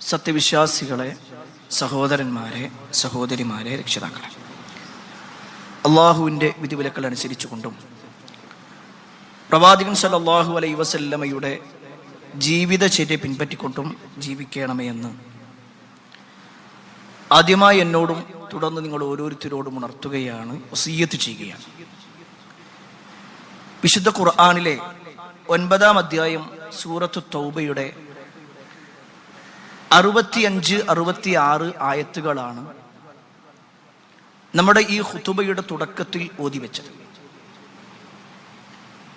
സത്യവിശ്വാസികളെ, സഹോദരന്മാരെ, സഹോദരിമാരെ, രക്ഷിതാക്കളെ, അള്ളാഹുവിൻ്റെ വിധിവിലക്കൾ അനുസരിച്ചുകൊണ്ടും പ്രവാചകൻ സല്ലല്ലാഹു അലൈഹി വസല്ലമയുടെ ജീവിതചര്യ പിൻപറ്റിക്കൊണ്ടും ജീവിക്കണമേ എന്ന് ആദ്യമായി എന്നോടും തുടർന്ന് നിങ്ങൾ ഓരോരുത്തരോടും ഉണർത്തുകയാണ്, വസിയ്യത്ത് ചെയ്യുകയാണ്. വിശുദ്ധ ഖുർആനിലെ 9-ാം അധ്യായം സൂറത്തു തൗബയുടെ 65-66 ആയത്തുകളാണ് നമ്മുടെ ഈ ഖുതുബയുടെ തുടക്കത്തിൽ ഓതി വെച്ചത്.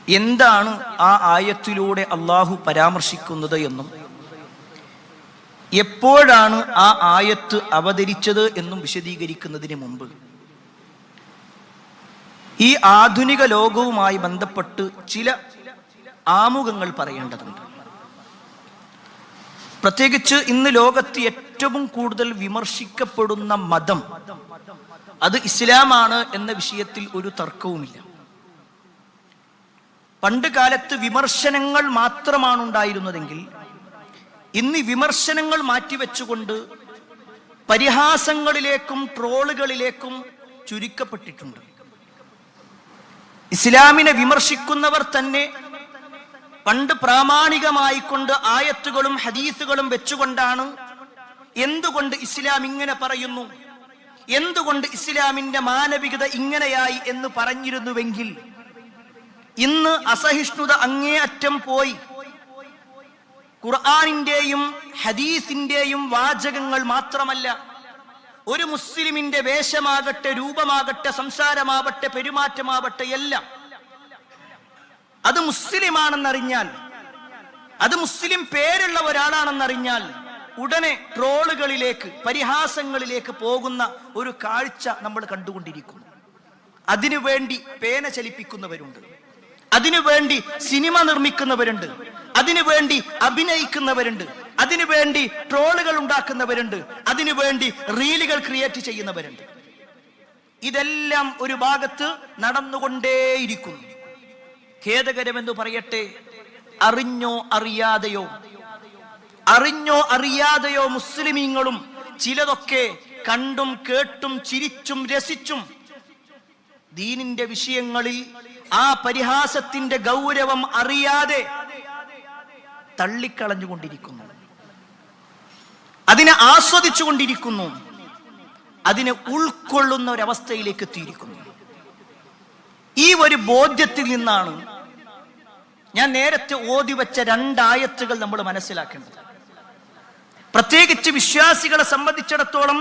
എന്താണ് ആ ആയത്തിലൂടെ അള്ളാഹു പരാമർശിക്കുന്നത് എന്നും എപ്പോഴാണ് ആ ആയത്ത് അവതരിച്ചത് എന്നും വിശദീകരിക്കുന്നതിന് മുമ്പ് ഈ ആധുനിക ലോകവുമായി ബന്ധപ്പെട്ട് ചില ആമുഖങ്ങൾ പറയേണ്ടതുണ്ട്. പ്രത്യേകിച്ച് ഇന്ന് ലോകത്ത് ഏറ്റവും കൂടുതൽ വിമർശിക്കപ്പെടുന്ന മതം അത് ഇസ്ലാമാണ് എന്ന വിഷയത്തിൽ ഒരു തർക്കവുമില്ല. പണ്ട് കാലത്ത് വിമർശനങ്ങൾ മാത്രമാണ് ഉണ്ടായിരുന്നതെങ്കിൽ ഇന്ന് വിമർശനങ്ങൾ മാറ്റിവെച്ചുകൊണ്ട് പരിഹാസങ്ങളിലേക്കും ട്രോളുകളിലേക്കും ചുരുക്കപ്പെട്ടിട്ടുണ്ട്. ഇസ്ലാമിനെ വിമർശിക്കുന്നവർ തന്നെ പണ്ട് പ്രാമാണികമായിക്കൊണ്ട് ആയത്തുകളും ഹദീസുകളും വെച്ചുകൊണ്ടാണ് എന്തുകൊണ്ട് ഇസ്ലാം ഇങ്ങനെ പറയുന്നു, എന്തുകൊണ്ട് ഇസ്ലാമിന്റെ മാനവികത ഇങ്ങനെയായി എന്ന് പറഞ്ഞിരുന്നുവെങ്കിൽ ഇന്ന് അസഹിഷ്ണുത അങ്ങേയറ്റം പോയി ഖുർആനിന്റെയും ഹദീസിന്റെയും വാചകങ്ങൾ മാത്രമല്ല, ഒരു മുസ്ലിമിന്റെ വേഷമാകട്ടെ, രൂപമാകട്ടെ, സംസാരമാവട്ടെ, പെരുമാറ്റമാവട്ടെ, എല്ലാം അത് മുസ്ലിമാണെന്നറിഞ്ഞാൽ, അത് മുസ്ലിം പേരുള്ള ഒരാളാണെന്നറിഞ്ഞാൽ ഉടനെ ട്രോളുകളിലേക്ക്, പരിഹാസങ്ങളിലേക്ക് പോകുന്ന ഒരു കാഴ്ച നമ്മൾ കണ്ടുകൊണ്ടിരിക്കുന്നു. അതിനുവേണ്ടി പേന ചലിപ്പിക്കുന്നവരുണ്ട്, അതിനുവേണ്ടി സിനിമ നിർമ്മിക്കുന്നവരുണ്ട്, അതിനുവേണ്ടി അഭിനയിക്കുന്നവരുണ്ട്, അതിനുവേണ്ടി ട്രോളുകൾ ഉണ്ടാക്കുന്നവരുണ്ട്, അതിനുവേണ്ടി റീലുകൾ ക്രിയേറ്റ് ചെയ്യുന്നവരുണ്ട്. ഇതെല്ലാം ഒരു ഭാഗത്ത് നടന്നുകൊണ്ടേയിരിക്കുന്നു. ഖേദകരമെന്ന് പറയട്ടെ, അറിഞ്ഞോ അറിയാതെയോ മുസ്ലിമീങ്ങളും ചിലതൊക്കെ കണ്ടും കേട്ടും ചിരിച്ചും രസിച്ചും ദീനിന്റെ വിഷയങ്ങളിൽ ആ പരിഹാസത്തിന്റെ ഗൗരവം അറിയാതെ തള്ളിക്കളഞ്ഞുകൊണ്ടിരിക്കുന്നു, അതിനെ ആസ്വദിച്ചുകൊണ്ടിരിക്കുന്നു, അതിനെ ഉൾക്കൊള്ളുന്ന ഒരവസ്ഥയിലേക്ക് എത്തിയിരിക്കുന്നു. ഈ ഒരു ബോധ്യത്തിൽ നിന്നാണ് ഞാൻ നേരത്തെ ഓതി വെച്ച 2 ആയത്തുകൾ നമ്മൾ മനസ്സിലാക്കേണ്ടത്. പ്രത്യേകിച്ച് വിശ്വാസികളെ സംബന്ധിച്ചിടത്തോളം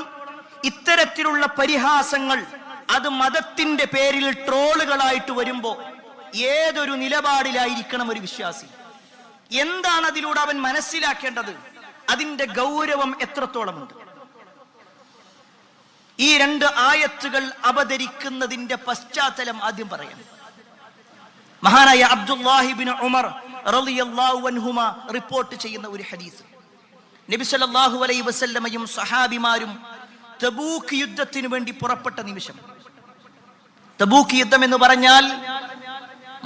ഇത്തരത്തിലുള്ള പരിഹാസങ്ങൾ അത് മതത്തിന്റെ പേരിൽ ട്രോളുകളായിട്ട് വരുമ്പോ ഏതൊരു നിലപാടിലായിരിക്കണം ഒരു വിശ്വാസി? എന്താണ് അതിലൂടെ അവൻ മനസ്സിലാക്കേണ്ടത്? അതിന്റെ ഗൗരവം എത്രത്തോളമുണ്ട്? ഈ 2 ആയത്തുകൾ അവതരിക്കുന്നതിന്റെ പശ്ചാത്തലം ആദ്യം പറയാം. മഹാനായ അബ്ദുല്ലാഹി ഇബ്നു ഉമർ റളിയല്ലാഹു അൻഹുമ റിപ്പോർട്ട് ചെയ്യുന്ന ഒരു ഹദീസ്, നബി സല്ലല്ലാഹു അലൈഹി വസല്ലമയും സഹാബിമാരും തബൂക്ക് യുദ്ധത്തിന് വേണ്ടി പുറപ്പെട്ട നിമിഷം. തബൂക്ക് യുദ്ധം എന്ന് പറഞ്ഞാൽ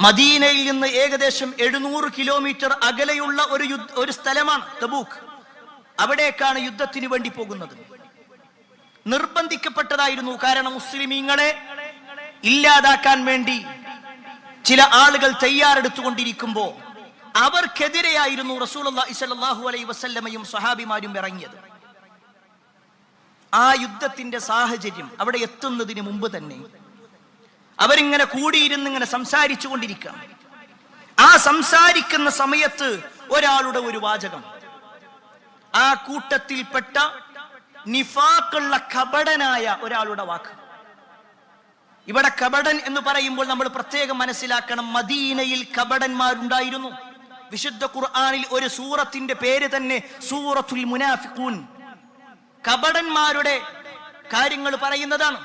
മദീനയിൽ നിന്ന് ഏകദേശം 700 കിലോമീറ്റർ അകലെയുള്ള ഒരു സ്ഥലമാണ് തബൂക്ക്. അവിടേക്കാണ് യുദ്ധത്തിന് വേണ്ടി പോകുന്നത്. നിർബന്ധിക്കപ്പെട്ടതായിരുന്നു. കാരണം മുസ്ലിമീങ്ങളെ ഇല്ലാതാക്കാൻ വേണ്ടി ചില ആളുകൾ തയ്യാറെടുത്തുകൊണ്ടിരിക്കുമ്പോ അവർക്കെതിരെയായിരുന്നു റസൂലുള്ളാഹി സ്വല്ലല്ലാഹു അലൈഹി വസല്ലമയും സഹാബിമാരും ഇറങ്ങിയത്. ആ യുദ്ധത്തിന്റെ സാഹചര്യം അവിടെ എത്തുന്നതിന് മുമ്പ് തന്നെ അവരിങ്ങനെ കൂടിയിരുന്ന് ഇങ്ങനെ സംസാരിച്ചു കൊണ്ടിരിക്കുക. ആ സംസാരിക്കുന്ന സമയത്ത് ഒരാളുടെ ഒരു വാചകം, ആ കൂട്ടത്തിൽപ്പെട്ട നിഫാഖുള്ള കപടനായ ഒരാളുടെ വാക്ക്. ഇവിടെ കപടൻ എന്ന് പറയുമ്പോൾ നമ്മൾ പ്രത്യേകം മനസ്സിലാക്കണം, മദീനയിൽ കപടന്മാരുണ്ടായിരുന്നു. വിശുദ്ധ ഖുർആനിൽ ഒരു സൂറത്തിന്റെ പേര് തന്നെ സൂറത്തുൽ മുനാഫിഖൂൻ, കപടന്മാരുടെ കാര്യങ്ങൾ പറയുന്നതാണ്.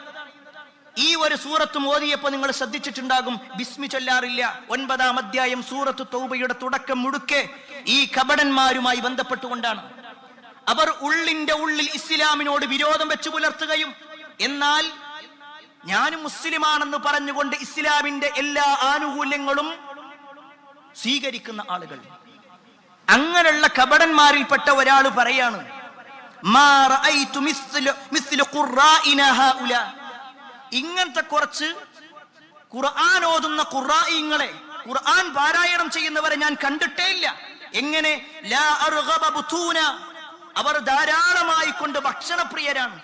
ഈ ഒരു സൂറത്ത് ഓതിയപ്പോൾ നിങ്ങൾ ശ്രദ്ധിച്ചിട്ടുണ്ടാകും, ബിസ്മി ചൊല്ലാറില്ല. 9-ാം അധ്യായം സൂറത്ത് തൗബയുടെ തുടക്കം മുഴുക്കെ ഈ കപടന്മാരുമായി ബന്ധപ്പെട്ടുകൊണ്ടാണ്. അവർ ഉള്ളിന്റെ ഉള്ളിൽ ഇസ്ലാമിനോട് വിരോധം വെച്ചു പുലർത്തുകയും എന്നാൽ ഞാനും മുസ്ലിമാണെന്ന് പറഞ്ഞുകൊണ്ട് ഇസ്ലാമിന്റെ എല്ലാ ആനുകൂല്യങ്ങളും സ്വീകരിക്കുന്ന ആളുകൾ. അങ്ങനെയുള്ള കപടന്മാരിൽപ്പെട്ട ഒരാൾ പറയാണ്, മാ റഅയ്തു മിസ്ല ഖുറാഇനാ ഹൗലാ. ഇങ്ങനത്തെ കുറച്ച് ഖുർആൻ ഓതുന്ന ഖുറാഇങ്ങളെ, ഖുർആൻ പാരായണം ചെയ്യുന്നവരെ ഞാൻ കണ്ടിട്ടേ ഇല്ല. എങ്ങനെ? ലാ അർഗബ ബുതൂന, അവർ ധാരാളമായി കൊണ്ട് ഭക്ഷണപ്രിയരാണ്,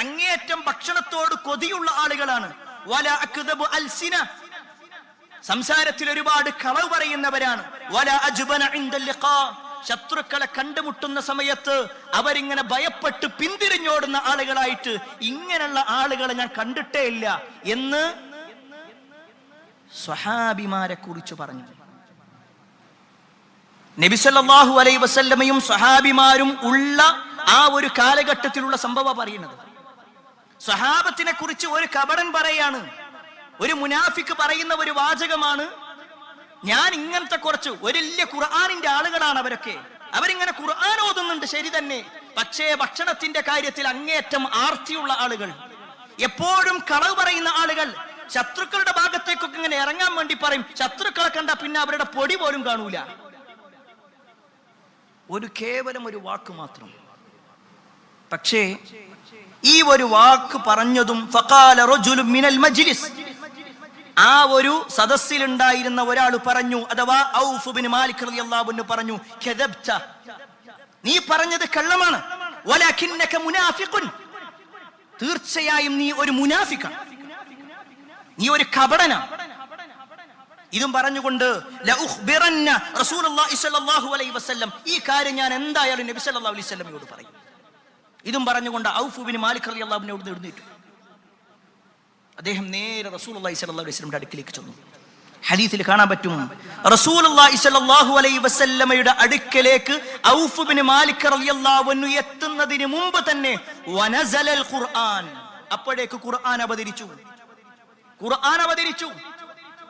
അങ്ങേയറ്റം ഭക്ഷണത്തോട് കൊതിയുള്ള ആളുകളാണ്. വലാ അക്ദബു അൽസിന, സംസാരത്തിൽ ഒരുപാട് കളവ് പറയുന്നവരാണ്. വലാ അജ്ബന ഇൻദൽ ലിഖാ, ശത്രുക്കളെ കണ്ടുമുട്ടുന്ന സമയത്ത് അവരിങ്ങനെ ഭയപ്പെട്ട് പിന്തിരിഞ്ഞോടുന്ന ആളുകളായിട്ട് ഇങ്ങനെയുള്ള ആളുകളെ ഞാൻ കണ്ടിട്ടേ ഇല്ല എന്ന് സ്വഹാബിമാരെ കുറിച്ച് പറഞ്ഞു. നബി സല്ലല്ലാഹു അലൈഹി വസല്ലമയും സ്വഹാബിമാരും ഉള്ള ആ ഒരു കാലഘട്ടത്തിലുള്ള സംഭവം പറയുന്നത്. സ്വഹാബത്തിനെ കുറിച്ച് ഒരു കപടൻ പറയാണ്, ഒരു മുനാഫിക്ക് പറയുന്ന ഒരു വാചകമാണ്, ഞാൻ ഇങ്ങനത്തെ കുറച്ച് വലിയ ഖുർആനിന്റെ ആളുകളാണ് അവരൊക്കെ, അവരിങ്ങനെ ഖുർആൻ ഓതുന്നുണ്ട് ശരി തന്നെ, പക്ഷേ ഭക്ഷണത്തിന്റെ കാര്യത്തിൽ അങ്ങേയറ്റം ആർത്തിയുള്ള ആളുകൾ, എപ്പോഴും കളവ് പറയുന്ന ആളുകൾ, ശത്രുക്കളുടെ ഭാഗത്തേക്കൊക്കെ ഇങ്ങനെ ഇറങ്ങാൻ വേണ്ടി പറയും, ശത്രുക്കളെ കണ്ട പിന്നെ അവരുടെ പൊടി പോലും കാണൂല. കേവലം ഒരു വാക്ക് മാത്രം. പക്ഷേ ഈ ഒരു വാക്ക് പറഞ്ഞതും ഫഖാല റജുലുൻ മിനൽ മജ്ലിസ്, ആ ഒരു സദസ്സിലുണ്ടായിരുന്ന ഒരാൾ പറഞ്ഞു, അഥവാ ഔഫ് ബിൻ മാലിക് റളിയല്ലാഹു അൻഹു പറഞ്ഞു, കദബ്ത, നീ പറഞ്ഞത് കള്ളമാണ്, വലകിന്നക മുനാഫിഖുൻ, തീർച്ചയായും നീ ഒരു മുനാഫിക്കാണ്, നീ ഒരു കപടനാണ്. ഇതും പറഞ്ഞുകൊണ്ട് ലഉഖ്ബിറന്ന റസൂലുള്ളാഹി സ്വല്ലല്ലാഹു അലൈഹി വസല്ലം, ഈ കാര്യം ഞാൻ എന്തായാലും നബി സല്ലല്ലാഹു അലൈഹി വസല്ലമയോട് പറയും. ഇതും പറഞ്ഞുകൊണ്ട് ഔഫ് ബിൻ മാലിക് റളിയല്ലാഹു അൻഹു എഴുന്നേറ്റു. അദ്ദേഹം നേരെ റസൂലുള്ളാഹി സ്വല്ലല്ലാഹു അലൈഹി വസല്ലമയുടെ അടുക്കിലേക്ക് ചെന്നു. ഹദീസിൽ കാണാൻ പറ്റും, റസൂലുള്ളാഹി സ്വല്ലല്ലാഹു അലൈഹി വസല്ലമയുടെ അടുക്കലേക്ക് ഔഫ് ബിൻ മാലിക് റളിയല്ലാഹു അൻഹു എത്തുന്നതിന് മുമ്പ് തന്നെ വനസലൽ ഖുർആൻ, അപ്പോഴേക്ക് ഖുർആൻ അവതരിച്ചു.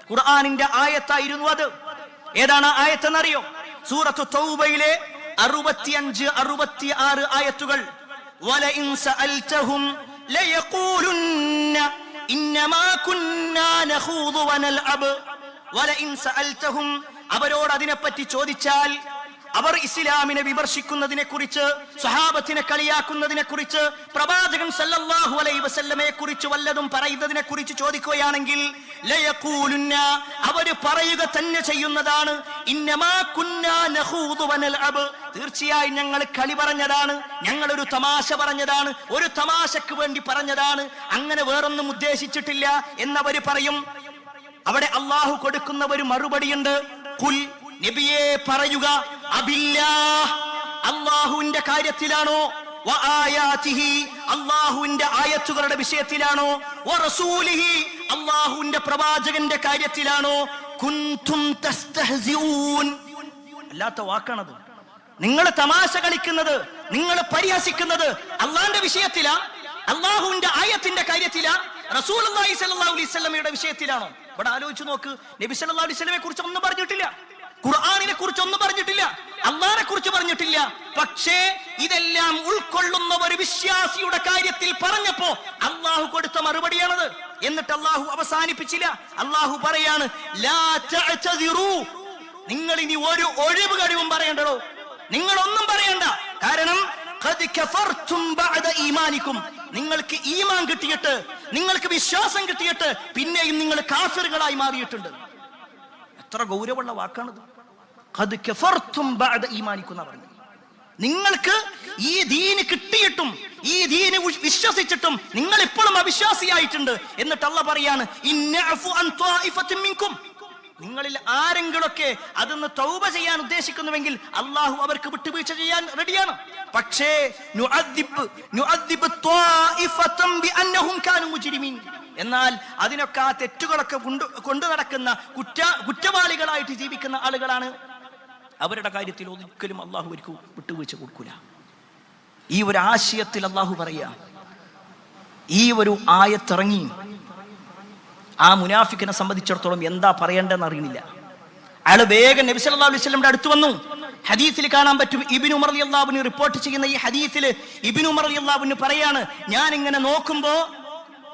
ഖുർആനിന്റെ ആയത്തായിരുന്നു അത്. ഏതാണ് ആയത്ത് എന്നറിയോ? സൂറത്തു തൗബയിലെ 65, 66 ആയത്തുകൾ. വലഇൻ സഅൽതഹും ലയഖൂലുന്ന ഇന്നമാ കുന്നാ നഖൂദു വനൽഅബ്. വലഇൻ സഅൽതഹും, അവരോട് അതിനെപ്പറ്റി ചോദിച്ചാൽ, അവർ ഇസ്ലാമിനെ വിമർശിക്കുന്നതിനെ കുറിച്ച്, സ്വഹാബത്തിനെ കളിയാക്കുന്നതിനെ കുറിച്ച്, പ്രവാചകൻ സല്ലല്ലാഹു അലൈഹി വസല്ലമയെ കുറിച്ച് വല്ലതും പറയുന്നതിനെ കുറിച്ച് ചോദിക്കുകയാണെങ്കിൽ ലയഖൂലുന്ന, അവര് പറയുക തന്നെ ചെയ്യുന്നതാണ്, ഇന്നമാ കുന്നാ നഖൂദു വനൽഅബ്, തീർച്ചയായും ഞങ്ങൾ കളി പറഞ്ഞതാണ്, ഞങ്ങളൊരു തമാശ പറഞ്ഞതാണ്, ഒരു തമാശക്ക് വേണ്ടി പറഞ്ഞതാണ്, അങ്ങനെ വേറൊന്നും ഉദ്ദേശിച്ചിട്ടില്ല എന്നവര് പറയും. അവിടെ അള്ളാഹു കൊടുക്കുന്ന ഒരു മറുപടിയുണ്ട്. ഖുൽ, നബിയെ പറയുക, അബില്ലാഹ്, അല്ലാഹുവിന്റെ കാര്യത്തിലാണോ, വആയാതിഹി, അല്ലാഹുവിന്റെ ആയത്തുകളുടെ വിഷയത്തിലാണോ, വറസൂലിഹി, അല്ലാഹുവിന്റെ പ്രവാചകന്റെ കാര്യത്തിലാണോ, കുൻതും തസ്തഹ്സിഊൻ, അല്ലാത്ത വാക്കാണത്. നിങ്ങൾ തമാശ കളിക്കുന്നത്, നിങ്ങൾ പരിഹസിക്കുന്നത് അല്ലാഹുവിന്റെ വിഷയത്തിലാ, അല്ലാഹുവിന്റെ ആയത്തിന്റെ കാര്യത്തിലാ, റസൂലുള്ളാഹി സ്വല്ലല്ലാഹു അലൈഹി വസല്ലമയുടെ വിഷയത്തിലാണോ? ഇവിടെ ആലോചിച്ച് നോക്ക്, നബി സല്ലല്ലാഹു അലൈഹി വസല്ലമയെ കുറിച്ച് ഒന്നും പറഞ്ഞിട്ടില്ല, ഖുർആനിനെ കുറിച്ച് ഒന്നും പറഞ്ഞിട്ടില്ല, അല്ലാഹുവിനെ കുറിച്ച് പറഞ്ഞിട്ടില്ല. പക്ഷേ ഇതെല്ലാം ഉൾക്കൊള്ളുന്ന ഒരു വിശ്വാസിയുടെ കാര്യത്തിൽ പറഞ്ഞപ്പോ അല്ലാഹു കൊടുത്ത മറുപടിയാണത്. എന്നിട്ട് അല്ലാഹു അവസാനിപ്പിച്ചില്ല. അല്ലാഹു പറയാണ്, ലാ തഅ്തദിറു, നിങ്ങൾ ഇനി ഒരു ഒഴിവ് കഴിവും പറയണ്ടോ, നിങ്ങളൊന്നും പറയണ്ട. കാരണം ഖദ് കഫർതും ബഅദ ഈമാനിക്കും, നിങ്ങൾക്ക് ഈമാൻ കിട്ടിയിട്ട്, നിങ്ങൾക്ക് വിശ്വാസം കിട്ടിയിട്ട് പിന്നെയും നിങ്ങൾ കാഫിറുകളായി മാറിയിട്ടുണ്ട്. എത്ര ഗൗരവമുള്ള വാക്കാണത്. ഖദ് കഫർതും ബഅദ ഈമാനിക്കും എന്ന് പറഞ്ഞു. നിങ്ങൾക്ക് ഈ ദീന് കിട്ടിയിട്ടും, ഈ ദീന് വിശ്വസിച്ചിട്ടും നിങ്ങൾ ഇപ്പോഴും അവിശ്വാസിയായിട്ടുണ്ട്. എന്നിട്ട് അല്ലാഹു പറയാണ്, ഇന്നഅഫു അൻ ത്വായിഫത്തിൻ മിൻകും, നിങ്ങളിൽ ആരെങ്കിലൊക്കെ അതൊന്ന് തൗബ ചെയ്യാൻ ഉദ്ദേശിക്കുന്നുവെങ്കിൽ അള്ളാഹു അവർക്ക് വിട്ടുവീഴ്ച ചെയ്യാൻ റെഡിയാണ്. പക്ഷേ എന്നാൽ അതിനൊക്കെ ആ തെറ്റുകളൊക്കെ കൊണ്ടു നടക്കുന്ന കുറ്റവാളികളായിട്ട് ജീവിക്കുന്ന ആളുകളാണ്. അവരുടെ കാര്യത്തിൽ ഒരിക്കലും അള്ളാഹു അവർക്ക് വിട്ടുവീഴ്ച കൊടുക്കൂല. ഈ ഒരു ആശയത്തിൽ അള്ളാഹു പറയാ, ഈ ഒരു ആയത്തിറങ്ങി ആ മുനാഫിക്കിനെ സംബന്ധിച്ചിടത്തോളം എന്താ പറയേണ്ടതെന്ന് അറിയുന്നില്ല. അയാൾ വേഗം നബി സല്ലല്ലാഹു അലൈഹി വസല്ലമയുടെ അടുത്ത് വന്നു. ഹദീസിൽ കാണാൻ പറ്റും, ഇബ്നു ഉമർ റളിയല്ലാഹു അൻഹു റിപ്പോർട്ട് ചെയ്യുന്ന ഈ ഹദീസിൽ ഇബ്നു ഉമർ റളിയല്ലാഹു അൻഹു പറയാണ്, ഞാൻ ഇങ്ങനെ നോക്കുമ്പോ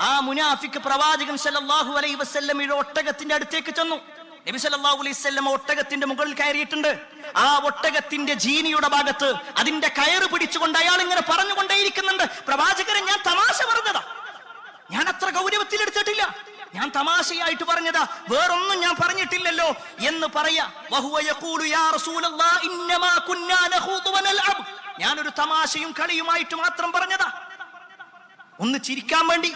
ആ മുനാഫിക്ക് പ്രവാചകൻ സല്ലല്ലാഹു അലൈഹി വസല്ലമയുടെ ഒട്ടകത്തിന്റെ അടുത്തേക്ക് ചെന്നു. നബി സല്ലല്ലാഹു അലൈഹി വസല്ലം ഒട്ടകത്തിന്റെ മുകളിൽ കയറിയിട്ടുണ്ട്. ആ ഒട്ടകത്തിന്റെ ജീനിയുടെ ഭാഗത്ത് അതിന്റെ കയറ് പിടിച്ചുകൊണ്ട് അയാൾ ഇങ്ങനെ പറഞ്ഞുകൊണ്ടേയിരിക്കുന്നുണ്ട്, പ്രവാചകരെ ഞാൻ തമാശ പറഞ്ഞതാ, ഞാൻ അത്ര ഗൗരവത്തിൽ എടുത്തിട്ടില്ല, ഞാൻ തമാശയായിട്ട് പറഞ്ഞതാ, വേറൊന്നും ഞാൻ പറഞ്ഞിട്ടില്ലല്ലോ എന്ന് പറയാ. ഞാനൊരു തമാശയും കളിയുമായിട്ട് മാത്രം പറഞ്ഞതാ, ഒന്ന് ചിരിക്കാൻ വേണ്ടി,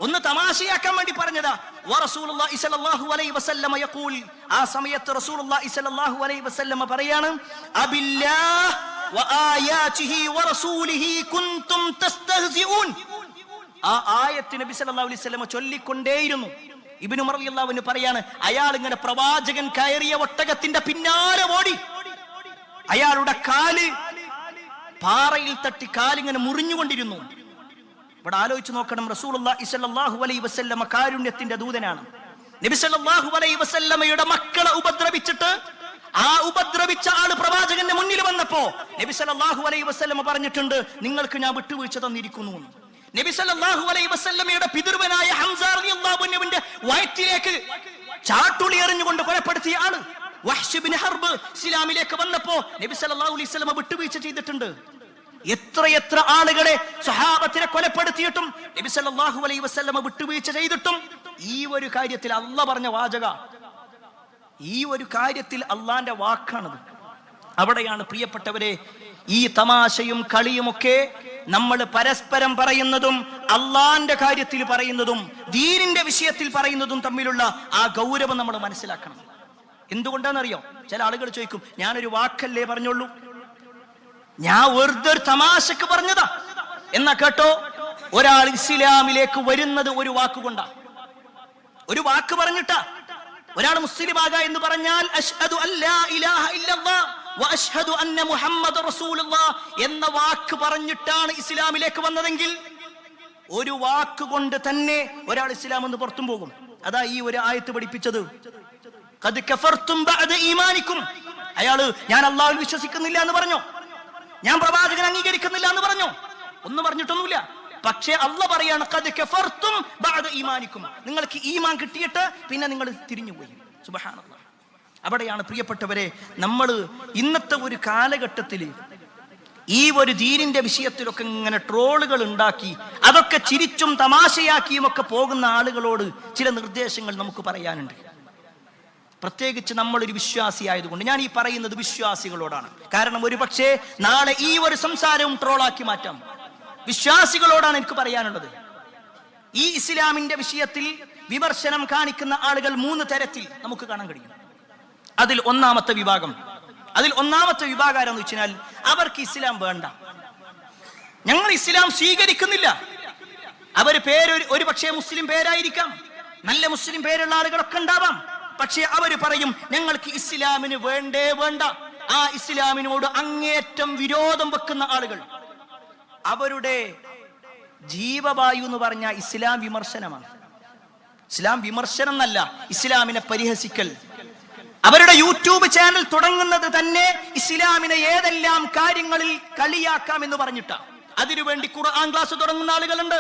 ഒന്ന് തമാശയാക്കാൻ വേണ്ടി പറഞ്ഞതാ. വറസൂലുള്ളാഹി സ്വല്ലല്ലാഹു അലൈഹി വസല്ലം യഖൂൽ, ആ സമയത്ത് റസൂലുള്ളാഹി സ്വല്ലല്ലാഹു അലൈഹി വസല്ലം പറയാണ്, അബില്ലാഹ് വആയാതിഹി വറസൂലിഹി കുൻതും തസ്തഹ്സിഊൻ. ആ ആയത്ത് നബി സല്ലല്ലാഹു അലൈഹി വസല്ലം ചൊല്ലിക്കൊണ്ടേയിരുന്നു. ഇബ്നു ഉമർ റളിയല്ലാഹു അൻഹു പറയാണ്, അയാൾ ഇങ്ങനെ പ്രവാചകൻ കയറിയ ഒട്ടകത്തിന്റെ പിന്നാലെ ഓടി, അയാളുടെ കാല് പാറയിൽ തട്ടി കാലിങ്ങനെ മുറിഞ്ഞുകൊണ്ടിരുന്നു. ഇവിടെ ആലോചിച്ച് നോക്കണം, റസൂലുള്ളാഹി സ്വല്ലല്ലാഹു അലൈഹി വസല്ലം കാരുണ്യത്തിന്റെ ദൂതനാണ്. നബി സല്ലല്ലാഹു അലൈഹി വസല്ലമയുടെ മക്കളെ ഉപദ്രവിച്ചിട്ട് ആ ഉപദ്രവിച്ച ആള് പ്രവാചകന്റെ മുന്നിൽ വന്നപ്പോ നബി സല്ലല്ലാഹു അലൈഹി വസല്ലം പറഞ്ഞിട്ടുണ്ട്, നിങ്ങൾക്ക് ഞാൻ വിട്ടുവീഴ്ച തന്നിരിക്കുന്നു. നബി സല്ലല്ലാഹു അലൈഹി വസല്ലമയുടെ പിതൃവനായ ഹംസ റളിയല്ലാഹു അൻഹുവിന്റെ വയറ്റിലേക്ക് ചാട്ടുളി എറിഞ്ഞുകൊണ്ട് കൊലപ്പെടുത്തിയ ആള് വഹ്ശ് ഇബ്നു ഹർബ് ഇസ്ലാമിലേക്ക് വന്നപ്പോ നബി സല്ലല്ലാഹു അലൈഹി വസല്ലം വിട്ടുവീഴ്ച ചെയ്തിട്ടുണ്ട്. എത്ര ആളുകളെ സ്വഹാബത്തിനെ കൊലപ്പെടുത്തിയിട്ടും നബി സല്ലല്ലാഹു അലൈഹി വസല്ലം വിട്ടുവീഴ്ച ചെയ്തിട്ടും ഈ ഒരു കാര്യത്തിൽ അല്ലാഹ് പറഞ്ഞ വാചക, ഈ ഒരു കാര്യത്തിൽ അള്ളാന്റെ വാക്കാണത്. അവിടെയാണ് പ്രിയപ്പെട്ടവരെ ഈ തമാശയും കളിയുമൊക്കെ നമ്മൾ പരസ്പരം പറയുന്നതും അള്ളാന്റെ കാര്യത്തിൽ പറയുന്നതും ദീനിന്റെ വിഷയത്തിൽ പറയുന്നതും തമ്മിലുള്ള ആ ഗൗരവം നമ്മൾ മനസ്സിലാക്കണം. എന്തുകൊണ്ടാണെന്നറിയോ? ചില ആളുകൾ ചോദിക്കും, ഞാനൊരു വാക്കല്ലേ പറഞ്ഞുള്ളൂ, ഞാൻ വെറുതെ ഒരു തമാശക്ക് പറഞ്ഞതാ എന്നാ കേട്ടോ. ഒരാൾ ഇസ്ലാമിലേക്ക് വരുന്നത് ഒരു വാക്കുകൊണ്ടാ, ഒരു വാക്ക് പറഞ്ഞിട്ടാ. ഒരാൾ മുസ്ലിം ആകാ എന്ന് പറഞ്ഞാൽ അശ്ഹദു അല്ലാ ഇലാഹ ഇല്ലല്ലാഹ് വ അശ്ഹദു അന്ന മുഹമ്മദ റസൂലുള്ളാഹ് എന്ന വാക്ക് പറഞ്ഞിട്ടാണ് ഇസ്ലാമിലേക്ക് വന്നതെങ്കിൽ ഒരു വാക്ക് കൊണ്ട് തന്നെ ഒരാൾ ഇസ്ലാം എന്ന് പുറത്തും പോകും. അതാ ഈ ഒരു ആയത്ത് പഠിപ്പിച്ചത്. ഖദ് കഫർതും ബഅദ ഈമാനിക്കും. അയാള് ഞാൻ അല്ലാഹുവിൽ വിശ്വസിക്കുന്നില്ല എന്ന് പറഞ്ഞോ, ഞാൻ പ്രവാചകൻ അംഗീകരിക്കുന്നില്ല എന്ന് പറഞ്ഞോ, ഒന്നും പറഞ്ഞിട്ടൊന്നുമില്ല. പക്ഷേ അല്ലാഹ് പറയാണ്, ഖദ് കഫർതും ബഅദ ഈമാനിക്കും, നിങ്ങൾക്ക് ഈമാൻ കിട്ടിയിട്ട് പിന്നെ നിങ്ങൾ തിരിഞ്ഞുപോയി. സുബ്ഹാനല്ലാഹ്. അവിടെയാണ് പ്രിയപ്പെട്ടവരെ നമ്മൾ ഇന്നത്തെ ഒരു കാലഘട്ടത്തിൽ ഈ ഒരു ദീനിന്റെ വിഷയത്തിലൊക്കെ ഇങ്ങനെ ട്രോളുകൾ ഉണ്ടാക്കി അതൊക്കെ ചിരിച്ചും തമാശയാക്കിയും ഒക്കെ പോകുന്ന ആളുകളോട് ചില നിർദ്ദേശങ്ങൾ നമുക്ക് പറയാനുണ്ട്. പ്രത്യേകിച്ച് നമ്മളൊരു വിശ്വാസി ആയതുകൊണ്ട് ഞാൻ ഈ പറയുന്നത് വിശ്വാസികളോടാണ്. കാരണം ഒരു പക്ഷേ നാളെ ഈ ഒരു സംസാരവും ട്രോളാക്കി മാറ്റാം. വിശ്വാസികളോടാണ് എനിക്ക് പറയാനുള്ളത്. ഈ ഇസ്ലാമിന്റെ വിഷയത്തിൽ വിമർശനം കാണിക്കുന്ന ആളുകൾ 3 തരത്തിൽ നമുക്ക് കാണാൻ കഴിയും. അതിൽ ഒന്നാമത്തെ വിഭാഗം ആരെന്ന് വെച്ചാൽ അവർക്ക് ഇസ്ലാം വേണ്ട, ഞങ്ങൾ ഇസ്ലാം സ്വീകരിക്കുന്നില്ല. അവർ ഒരു പക്ഷേ മുസ്ലിം പേരായിരിക്കാം, നല്ല മുസ്ലിം പേരുള്ള ആളുകളൊക്കെ ഉണ്ടാവാം. പക്ഷെ അവര് പറയും ഞങ്ങൾക്ക് ഇസ്ലാമിന് വേണ്ട. ആ ഇസ്ലാമിനോട് അങ്ങേറ്റം വിരോധം വെക്കുന്ന ആളുകൾ, അവരുടെ ജീവവായു എന്ന് പറഞ്ഞ ഇസ്ലാം വിമർശനമാണ്. ഇസ്ലാം വിമർശനം എന്നല്ല, ഇസ്ലാമിനെ പരിഹസിക്കൽ. അവരുടെ യൂട്യൂബ് ചാനൽ തുടങ്ങുന്നത് തന്നെ ഇസ്ലാമിനെ ഏതെല്ലാം കാര്യങ്ങളിൽ കളിയാക്കാം എന്ന് പറഞ്ഞിട്ടാണ്. അതിനുവേണ്ടി ഖുർആൻ ക്ലാസ് തുടങ്ങുന്ന ആളുകളുണ്ട്.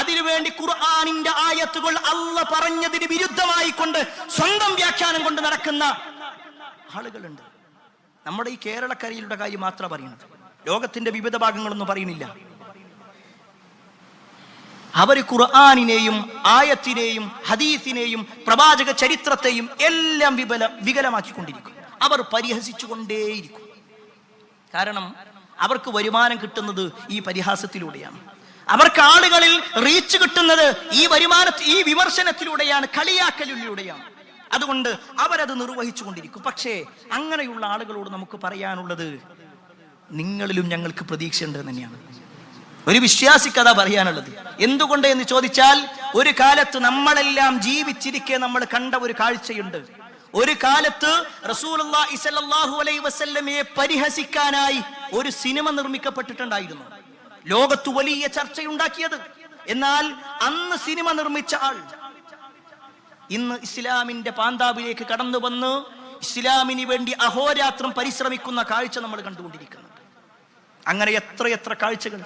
അതിനുവേണ്ടി ഖുർആനിന്റെ ആയത്തുകൾ അല്ലാഹ് പറഞ്ഞതിന് വിരുദ്ധമായി കൊണ്ട് സ്വന്തം വ്യാഖ്യാനം കൊണ്ട് നടക്കുന്ന ആളുകളുണ്ട്. നമ്മുടെ ഈ കേരളക്കരയിലുള്ള കാര്യം മാത്രം പറയുന്നത്, ലോകത്തിന്റെ വിവിധ ഭാഗങ്ങളൊന്നും പറയുന്നില്ല. അവർ ഖുർആനിനെയും ആയത്തിനെയും ഹദീസിനെയും പ്രവാചക ചരിത്രത്തെയും എല്ലാം വികലമാക്കിക്കൊണ്ടിരിക്കും. അവർ പരിഹസിച്ചുകൊണ്ടേയിരിക്കും. കാരണം അവർക്ക് വരുമാനം കിട്ടുന്നത് ഈ പരിഹാസത്തിലൂടെയാണ്. അവർക്ക് ആളുകളിൽ റീച്ച് കിട്ടുന്നത് ഈ വിമർശനത്തിലൂടെയാണ്, കളിയാക്കലിലൂടെയാണ്. അതുകൊണ്ട് അവരത് നിർവഹിച്ചു കൊണ്ടിരിക്കും. പക്ഷേ അങ്ങനെയുള്ള ആളുകളോട് നമുക്ക് പറയാനുള്ളത്, നിങ്ങളിലും ഞങ്ങൾക്ക് പ്രതീക്ഷയുണ്ട് തന്നെയാണ്. ഒരു വിശ്വാസിക്ക് അതാ പറയാനുള്ളത്. എന്തുകൊണ്ട് എന്ന് ചോദിച്ചാൽ, ഒരു കാലത്ത് നമ്മളെല്ലാം ജീവിച്ചിരിക്കെ നമ്മൾ കണ്ട ഒരു കാഴ്ചയുണ്ട്. ഒരു കാലത്ത് റസൂലുള്ളാഹി സ്വല്ലല്ലാഹു അലൈഹി വസല്ലമയെ പരിഹസിക്കാനായി ഒരു സിനിമ നിർമ്മിക്കപ്പെട്ടിട്ടുണ്ടായിരുന്നു. ലോകത്ത് വലിയ ചർച്ചയുണ്ടാക്കിയത്. എന്നാൽ അന്ന് സിനിമ നിർമ്മിച്ച ആൾ ഇന്ന് ഇസ്ലാമിന്റെ പാന്താവിലേക്ക് കടന്നു വന്ന് ഇസ്ലാമിന് വേണ്ടി അഹോരാത്രം പരിശ്രമിക്കുന്ന കാഴ്ച നമ്മൾ കണ്ടുകൊണ്ടിരിക്കുന്നുണ്ട്. അങ്ങനെ എത്ര കാഴ്ചകൾ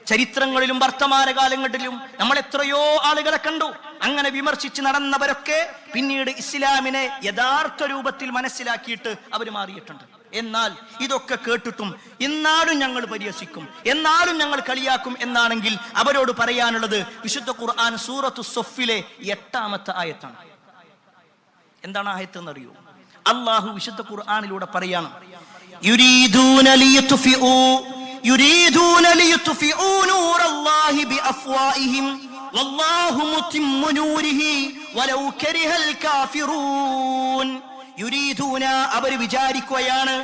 ചരിത്രങ്ങളിലും വർത്തമാനകാലങ്ങളിലും നമ്മൾ എത്രയോ ആളുകളെ കണ്ടു. അങ്ങനെ വിമർശിച്ച് നടന്നവരൊക്കെ പിന്നീട് ഇസ്ലാമിനെ യഥാർത്ഥ രൂപത്തിൽ മനസ്സിലാക്കിയിട്ട് അവർ മാറിയിട്ടുണ്ട്. എന്നാൽ ഇതൊക്കെ കേട്ടിട്ടും എന്നാലും ഞങ്ങൾ പരിഹസിക്കും, എന്നാലും ഞങ്ങൾ കളിയാക്കും എന്നാണെങ്കിൽ അവരോട് പറയാനുള്ളത് വിശുദ്ധ ഖുർആൻ സൂറത്തു സഫിലെ 8-ാമത്തെ ആയത്താണ്. എന്താണ് ആയത്ത് എന്നറിയോ? അള്ളാഹു വിശുദ്ധ ഖുർആനിലൂടെ പറയാണ്, യുരീദൂന ലിയുത്ഫിഊ നൂറല്ലാഹി ബിഅഫ്വാഹിഹിം വല്ലാഹു മുതിമ്മു നൂരിഹി വലൗ കരിഹൽ കാഫിറൂൻ. യുരീദൂന അവർ വിചാരിക്കുകയാണ്,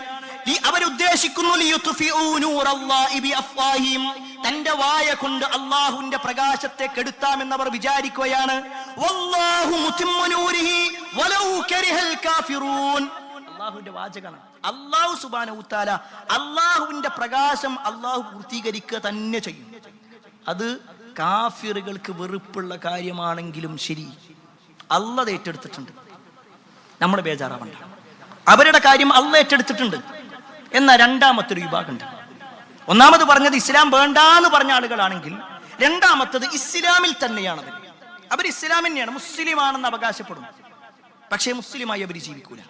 അവരുദ്ദേശിക്കുന്നു, ലിയുത്ഫിഊ നൂറല്ലാഹി ബിഅഫ്വാഹിഹിം തന്റെ വായ കൊണ്ട് അല്ലാഹുവിന്റെ പ്രകാശത്തെ കെടുത്താമെന്നവർ വിചാരിക്കുകയാണ്. വല്ലാഹു മുതിമ്മു നൂരിഹി വലൗ കരിഹൽ കാഫിറൂൻ. അല്ലാഹുവിന്റെ വാചകമാണ്. അല്ലാഹു സുബ്ഹാനഹു വ തആല അല്ലാഹുവിന്റെ പ്രകാശം അല്ലാഹു പൂർത്തീകരിക്കുക തന്നെ ചെയ്യും. അത് കാഫിറുകൾക്ക് വെറുപ്പുള്ള കാര്യമാണെങ്കിലും ശരി, അല്ലാഹ് ഏറ്റെടുത്തിട്ടുണ്ട്. നമ്മൾ ബേജാറാവണ്ട, അവരുടെ കാര്യം അല്ലാഹ് ഏറ്റെടുത്തിട്ടുണ്ട്. എന്ന രണ്ടാമത്തെ ഒരു വിഭാഗമുണ്ട്. ഒന്നാമത് പറഞ്ഞത് ഇസ്ലാം വേണ്ടാന്ന് പറഞ്ഞ ആളുകളാണെങ്കിൽ, രണ്ടാമത്തത് ഇസ്ലാമിൽ തന്നെയാണ്. അവർ ഇസ്ലാം തന്നെയാണ്, മുസ്ലിമാണെന്ന് അവകാശപ്പെടും, പക്ഷേ മുസ്ലിമായി അവർ ജീവിക്കൂല.